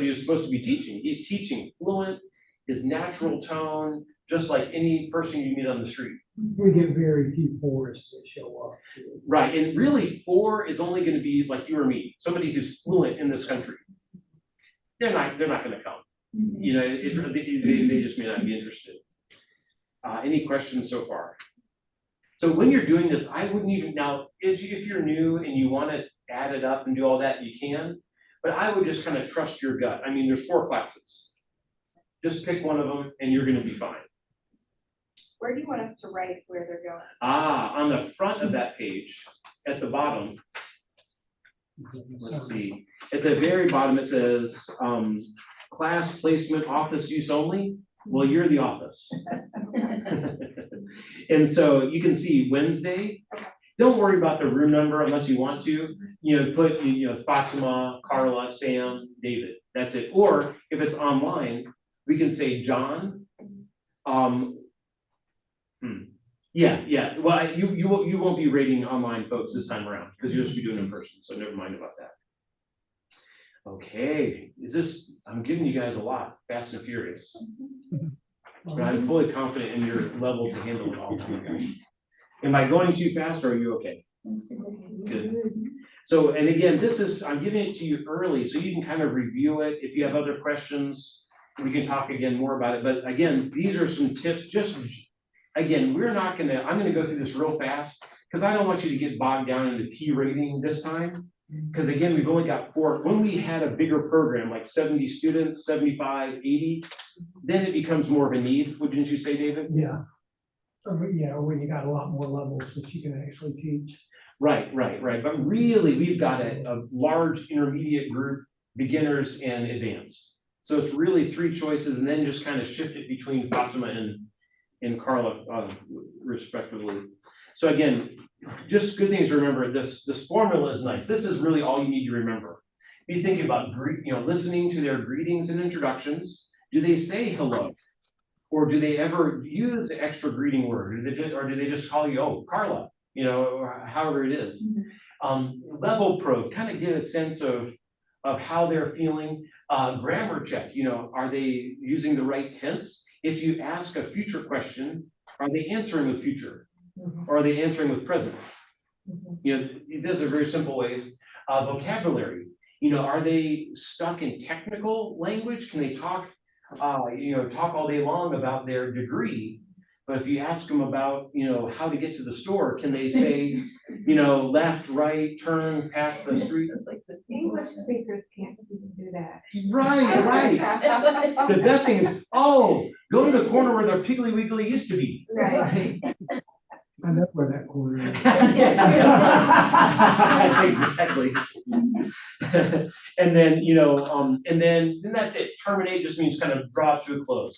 he was supposed to be teaching. He's teaching fluent, his natural tone, just like any person you meet on the street. We get very few 4s that show up. Right, and really 4 is only going to be like you or me, somebody who's fluent in this country. They're not going to come. You know, they just may not be interested. Any questions so far? So when you're doing this, I wouldn't even, now, if you're new and you want to add it up and do all that, you can. But I would just kind of trust your gut. I mean, there's 4 classes. Just pick one of them and you're going to be fine. Where do you want us to write where they're going? On the front of that page, at the bottom, let's see. At the very bottom, it says, class placement office use only. Well, you're the office. And so you can see Wednesday. Don't worry about the room number unless you want to. You know, put, you know, Fatima, Carla, Sam, David. That's it. Or if it's online, we can say John. Yeah. Well, you won't be rating online folks this time around because you'll just be doing it in person. So never mind about that. Okay, I'm giving you guys a lot, fast and furious. But I'm fully confident in your level to handle it all. Am I going too fast or are you okay? Good. So, and again, I'm giving it to you early so you can kind of review it. If you have other questions, we can talk again more about it. But again, these are some tips. Again, I'm gonna go through this real fast because I don't want you to get bogged down into P rating this time. Because again, we've only got 4. When we had a bigger program, like 70 students, 75, 80, then it becomes more of a need, wouldn't you say, David? Yeah. Yeah, when you got a lot more levels that you can actually teach. Right. But really, we've got a large intermediate group, beginners and advanced. So it's really 3 choices and then just kind of shift it between Fatima and Carla, respectively. So again, just good things to remember. This formula is nice. This is really all you need to remember. Be thinking about listening to their greetings and introductions. Do they say hello? Or do they ever use the extra greeting word? Or do they just call you, oh, Carla, or however it is? Level probe, kind of get a sense of how they're feeling. Grammar check, are they using the right tense? If you ask a future question, are they answering with future? Or are they answering with present? These are very simple ways. Vocabulary, are they stuck in technical language? Can they talk all day long about their degree? But if you ask them about, how to get to the store, can they say, left, right, turn, past the street? English speakers can't even do that. Right. The best thing is, oh, go to the corner where the Piggly Wiggly used to be. Right. I know where that corner is. Exactly. And then that's it. Terminate just means kind of draw to a close.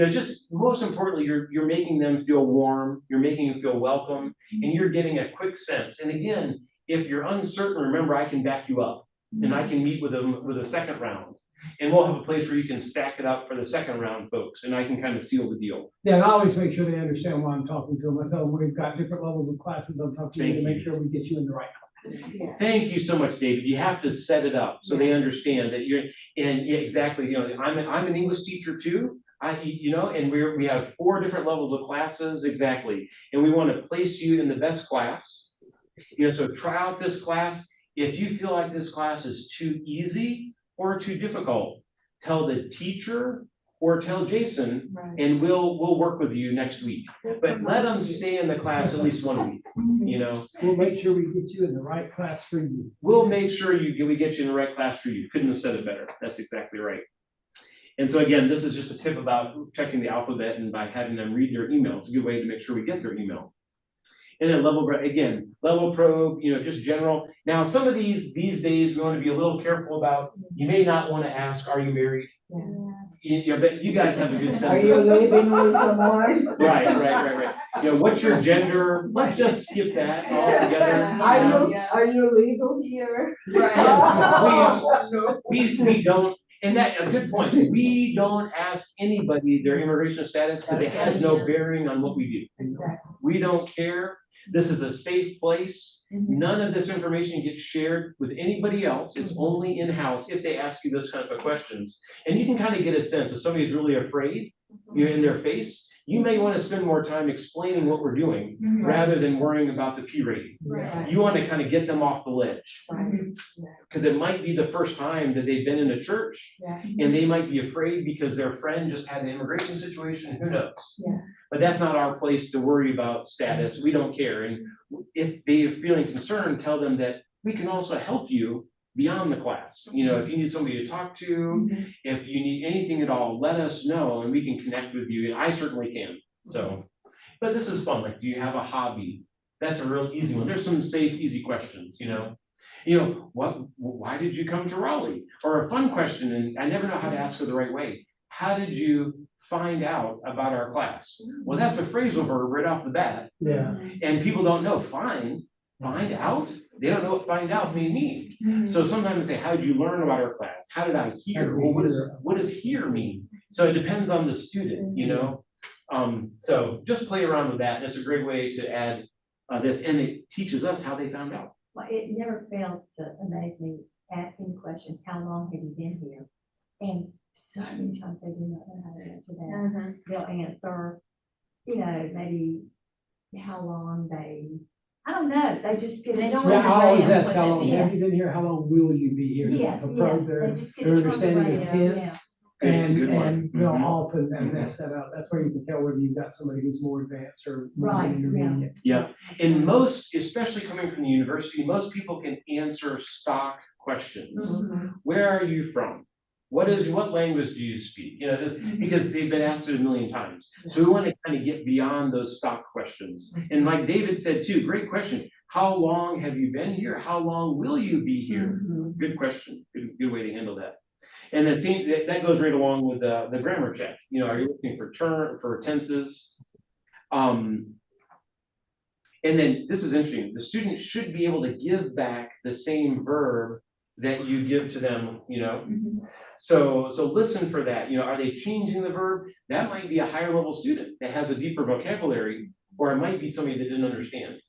Just most importantly, you're making them feel warm, you're making them feel welcome, and you're getting a quick sense. And again, if you're uncertain, remember I can back you up and I can meet with them with a second round. And we'll have a place where you can stack it up for the second round, folks, and I can kind of seal the deal. Yeah, and I always make sure they understand why I'm talking to them. I tell them we've got different levels of classes. I'm talking to you to make sure we get you in the right class. Yeah. Thank you so much, David. You have to set it up so they understand that you're, and yeah, exactly, I'm an English teacher too. And we have 4 different levels of classes, exactly. And we want to place you in the best class. So try out this class. If you feel like this class is too easy or too difficult, tell the teacher or tell Jason, Right. and we'll work with you next week. But let them stay in the class at least 1 week, We'll make sure we get you in the right class for you. We'll make sure we get you in the right class for you. Couldn't have said it better. That's exactly right. And so again, this is just a tip about checking the alphabet and by having them read their email. It's a good way to make sure we get their email. And then level probe, just general. Now, some of these days we want to be a little careful about, you may not want to ask, are you married? But you guys have a good sense. Are you living with someone? Right. What's your gender? Let's just skip that altogether. Are you legal here? We don't, and that, a good point. We don't ask anybody their immigration status because it has no bearing on what we do. Exactly. We don't care. This is a safe place. None of this information gets shared with anybody else. It's only in-house if they ask you those kind of questions. And you can kind of get a sense if somebody's really afraid, you're in their face, you may want to spend more time explaining what we're doing rather than worrying about the P rating. Right. You want to kind of get them off the ledge. Right. Because it might be the first time that they've been in a church, Yeah. and they might be afraid because their friend just had an immigration situation, who knows? Yeah. But that's not our place to worry about status. We don't care. And if they're feeling concerned, tell them that we can also help you beyond the class. If you need somebody to talk to, if you need anything at all, let us know and we can connect with you. I certainly can. So, but this is fun. Like, do you have a hobby? That's a real easy one. There's some safe, easy questions, why did you come to Raleigh? Or a fun question, and I never know how to ask her the right way. How did you find out about our class? Well, that's a phrasal verb right off the bat. Yeah. And people don't know. Find out? They don't know what find out may mean. So sometimes they say, how did you learn about our class? How did I hear? Well, what does hear mean? So it depends on the student, So just play around with that. That's a great way to add this, and it teaches us how they found out. Well, it never fails to amaze me asking questions, how long have you been here? And so many times they do not know how to answer that. They'll answer, maybe how long I don't know, they just get. They don't Yeah, I always understand ask what how that long have you means. been here? How long will you be here? Yeah, To probe they their just get their it understanding of turned around, tense. Good And one. they'll Mhm. often mess that up. That's where you can tell whether you've got somebody who's more advanced or more Right, yeah. intermediate. Yeah. And most, especially coming from the university, most people can answer stock questions. Where are you from? What language do you speak? Because they've been asked it a million times. So we want to kind of get beyond those stock questions. And like David said too, great question. How long have you been here? How long will you be here? Good question. Good way to handle that. And that goes right along with the grammar check. You know, are you looking for tenses? And then this is interesting. The student should be able to give back the same verb that you give to them, you know? So listen for that. You know, are they changing the verb? That might be a higher level student that has a deeper vocabulary, or it might be somebody that didn't understand.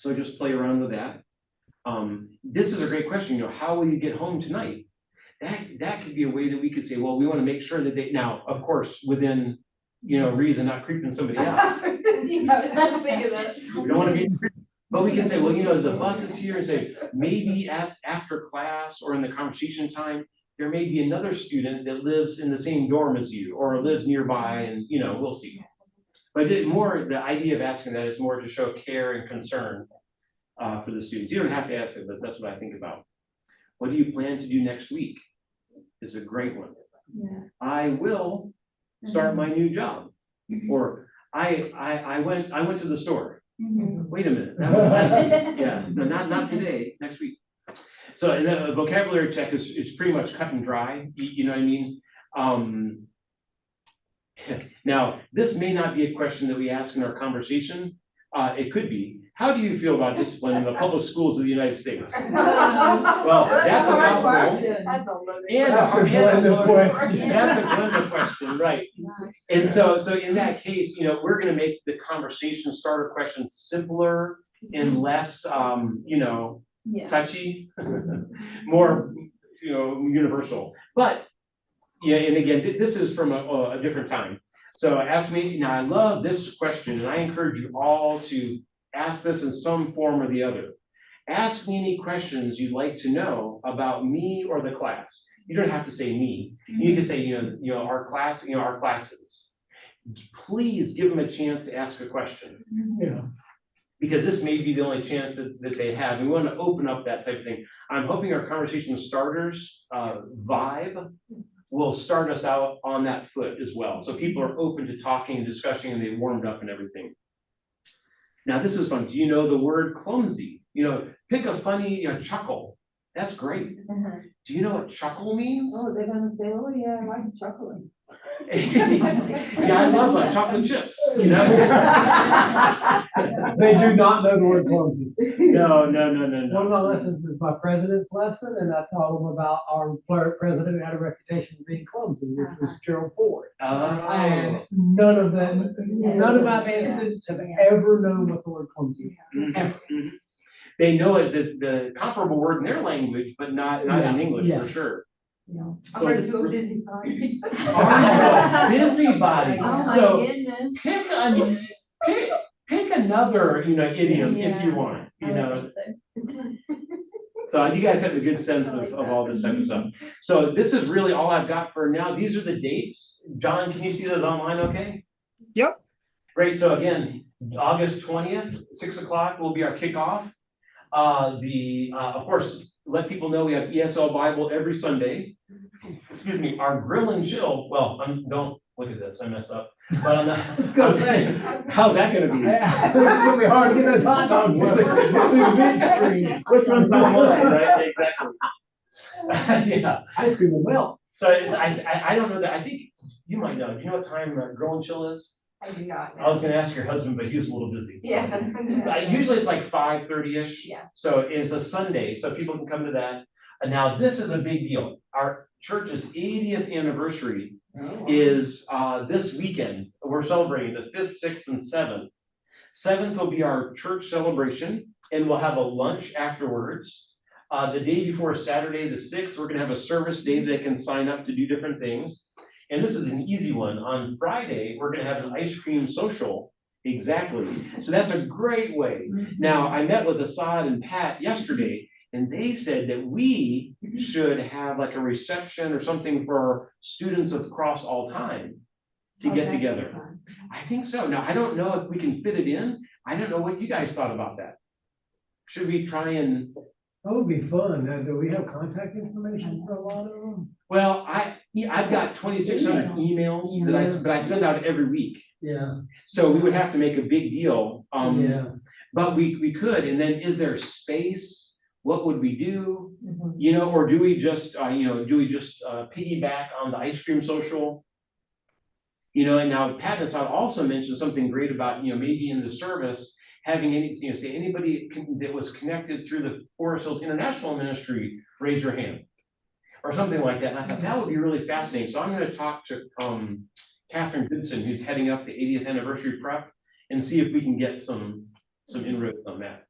So just play around with that. This is a great question. You know, how will you get home tonight? That could be a way that we could say, well, we want to make sure that they, now, of course, within, you know, reason, not creeping somebody out. We don't want to be, but we can say, well, you know, the bus is here, and say, maybe after class or in the conversation time, there may be another student that lives in the same dorm as you or lives nearby, and, you know, we'll see. But the idea of asking that is more to show care and concern for the students. You don't have to ask it, but that's what I think about. What do you plan to do next week? Is a great one. Yeah. I will start my new job. Or I went to the store. Wait a minute. That was last yeah, no, not today, next week. So and the vocabulary check is pretty much cut and dry. You know what I mean? Now, this may not be a question that we ask in our conversation. It could be. How do you feel about discipline in the public schools of the United States? Well, that's a mouthful. And That's a blended question. That's a blended question, right? And so in that case, you know, we're going to make the conversation starter questions simpler and less, you know, touchy, more, you know, universal. But yeah, and again, this is from a different time. So ask me. Now, I love this question, and I encourage you all to ask this in some form or the other. Ask me any questions you'd like to know about me or the class. You don't have to say me. You can say, you know, our class, you know, our classes. Please give them a chance to ask a question. Yeah. Because this may be the only chance that they have. We want to open up that type of thing. I'm hoping our conversation starters vibe will start us out on that foot as well. So people are open to talking and discussing, and they warmed up and everything. Now this is fun. Do you know the word clumsy? You know, pick a funny chuckle. That's great. Do you know what chuckle means? Oh, they're gonna say, oh yeah, I like chuckling. Yeah, I love chocolate chips, you know? They do not know the word clumsy. No. One of my lessons is my president's lesson, and I taught them about our president who had a reputation for being clumsy, which was Gerald Ford. And none of my advanced students have ever known what the word clumsy is. Ever. They know it, the comparable word in their language, but not in English for sure. I'm ready to busybody. Busybody. Oh my So goodness. pick another, you know, idiom if you want, you know. So you guys have a good sense of all this type of stuff. So this is really all I've got for now. These are the dates. John, can you see those online okay? Yep. Great. So again, August 20th, 6 o'clock will be our kickoff. Of course, let people know we have ESL Bible every Sunday. Excuse me, our grill and chill. Well, don't look at this. I messed up. But on the, how's that going to be? It's gonna be hard to get those hot dogs through the big screen. Which one's online, right? Exactly. Yeah. Ice cream and milk. So I don't know that. I think you might know. Do you know what time grill and chill is? I do not know. I was going to ask your husband, but he was a little busy. So. Yeah. Usually it's like 5:30ish. Yeah. So it's a Sunday, so people can come to that. And now this is a big deal. Our church's 80th anniversary is this weekend. We're celebrating the 5th, 6th, and 7th. 7th will be our church celebration, and we'll have a lunch afterwards. The day before Saturday, the 6th, we're going to have a service day that can sign up to do different things. And this is an easy one. On Friday, we're going to have an ice cream social. Exactly. So that's a great way. Now, I met with Assad and Pat yesterday, and they said that we should have like a reception or something for students across all time to get together. I think so. Now, I don't know if we can fit it in. I don't know what you guys thought about that. Should we try and... That would be fun. Do we have contact information for a lot of them? Well, I've got 2,600 emails that I send out every week. Yeah. So we would have to make a big deal. Yeah. But we could, and then is there space? What would we do? You know, or do we just, piggyback on the ice cream social? You know, and now Pat Nassau also mentioned something great about, maybe in the service, having say anybody that was connected through the Forest Hills International Ministry, raise your hand. Or something like that. And I thought that would be really fascinating. So I'm going to talk to Catherine Goodson, who's heading up the 80th anniversary prep, and see if we can get some inroads on that.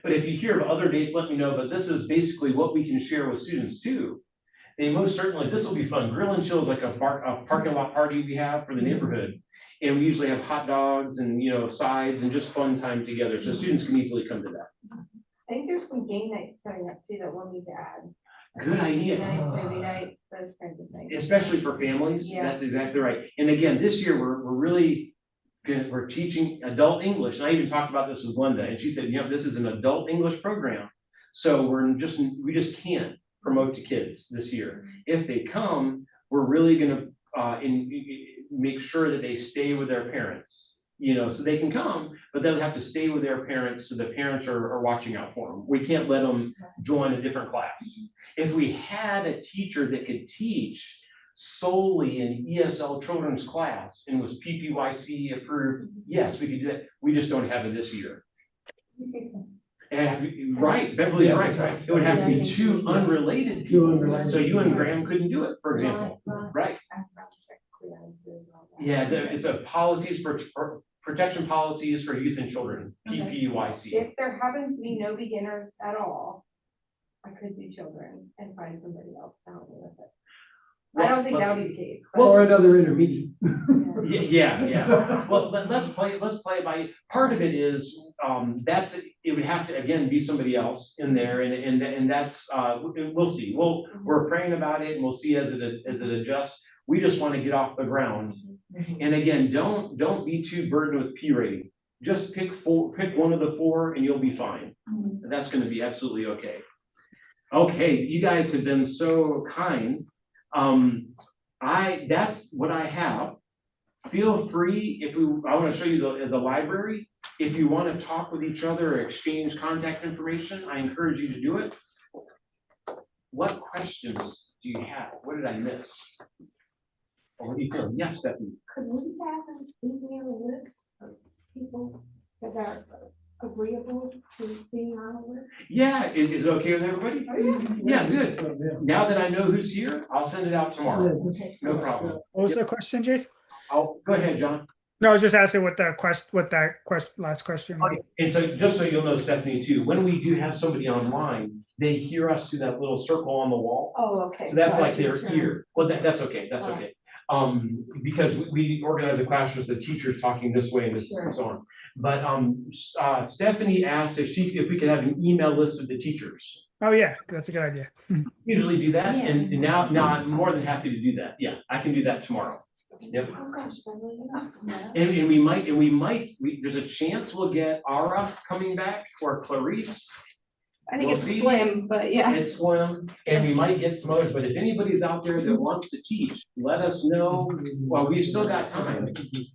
But if you hear of other dates, let me know. But this is basically what we can share with students too. They most certainly, this will be fun. Grill and Chill is like a parking lot party we have for the neighborhood. And we usually have hot dogs and, sides and just fun time together. So students can easily come to that. I think there's some game nights coming up too that we'll need to add. Good idea. Movie night, those kinds of things. Especially for families. Yeah. That's exactly right. And again, this year we're really good. We're teaching adult English. And I even talked about this with Glenda, and she said, this is an adult English program. So we just can't promote to kids this year. If they come, we're really going to make sure that they stay with their parents. So they can come, but they'll have to stay with their parents, so the parents are watching out for them. We can't let them join a different class. If we had a teacher that could teach solely an ESL children's class and was PPYC approved, yes, we could do that. We just don't have it this year. And right, Beverly's right. It would have to be two unrelated people. So you and Graham couldn't do it, for example. Right. Yeah, it's a policies for protection policies for youth and children, PPYC. If there happens to be no beginners at all, I could do children and find somebody else to help me with it. I don't think that'll be the case. Well, or another intermediate. Yeah. Well, let's play it by, part of it is, it would have to, again, be somebody else in there, and that's, we'll see. We're praying about it, and we'll see as it adjusts. We just want to get off the ground. And again, don't be too burdened with P rating. Just pick one of the 4 and you'll be fine. That's going to be absolutely okay. Okay, you guys have been so kind. That's what I have. Feel free, I want to show you the library. If you want to talk with each other or exchange contact information, I encourage you to do it. What questions do you have? What did I miss? Or what do you feel? Yes, Stephanie. Could we have an email list of people that are agreeable to being on a list? Yeah, is it okay with everybody? Yeah, good. Now that I know who's here, I'll send it out tomorrow. No problem. What was the question, Jason? Go ahead, John. No, I was just asking what that last question was. And so just so you'll know, Stephanie, too, when we do have somebody online, they hear us through that little circle on the wall. Oh, okay. So that's like their ear. Well, that's okay. That's okay. Because we organize the classes, the teachers talking this way and so on. But Stephanie asked if we could have an email list of the teachers. Oh yeah, that's a good idea. Usually do that, Yeah. and now I'm more than happy to do that. Yeah, I can do that tomorrow. Yep. Oh, gosh, Beverly, And we might, there's a chance we'll get Ara coming back, or Clarice. I think We'll it's see. slim, but yeah. It's slim, and we might get some others, but if anybody's out there that wants to teach, let us know. Well, we've still got time.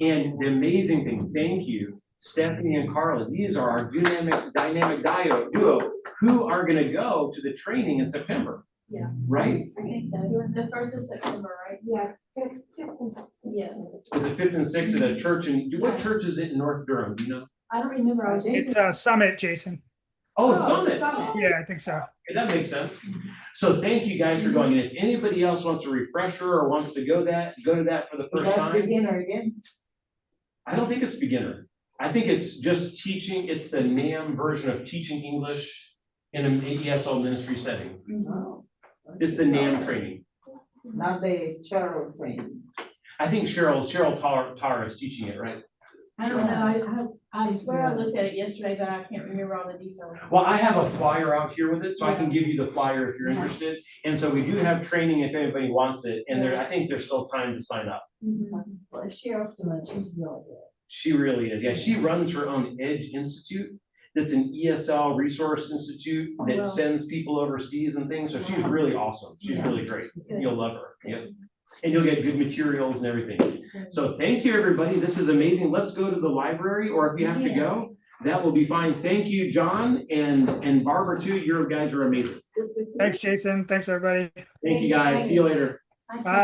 And the amazing thing, thank you, Stephanie and Carla, these are our dynamic duo who are gonna go to the training in September. Yeah. Right? I think so. The 1st of September, right? yes, Yeah. It's the 5th and 6th at a church, and what church is it in North Durham, do you know? I don't remember. I was It's Summit, Jason. Oh, Summit. Yeah, I think so. Okay, that makes sense. So thank you guys for going. And if anybody else wants a refresher or wants to go to that for the first time. Beginner again. I don't think it's beginner. I think it's just teaching. It's the NAM version of teaching English in an ESL ministry setting. Oh, It's the NAM training. not the Cheryl training. I think Cheryl Tar is teaching it, right? I don't know. I swear I looked at it yesterday, but I can't remember all the details. Well, I have a flyer out here with it, so I can give you the flyer if you're interested. And so we do have training if anybody wants it, and I think there's still time to sign up. Well, Cheryl's doing it, she's really good. She really is. Yeah, she runs her own Edge Institute. That's an ESL resource institute that sends people overseas and things. So she's really awesome. She's really great. You'll love her. Yep. And you'll get good materials and everything. So thank you, everybody. This is amazing. Let's go to the library, or if you have to go, That will be fine. Thank you, John, and Barbara too. You guys are amazing. Thanks, Jason. Thanks, everybody. Thank you, guys. See you later. Bye.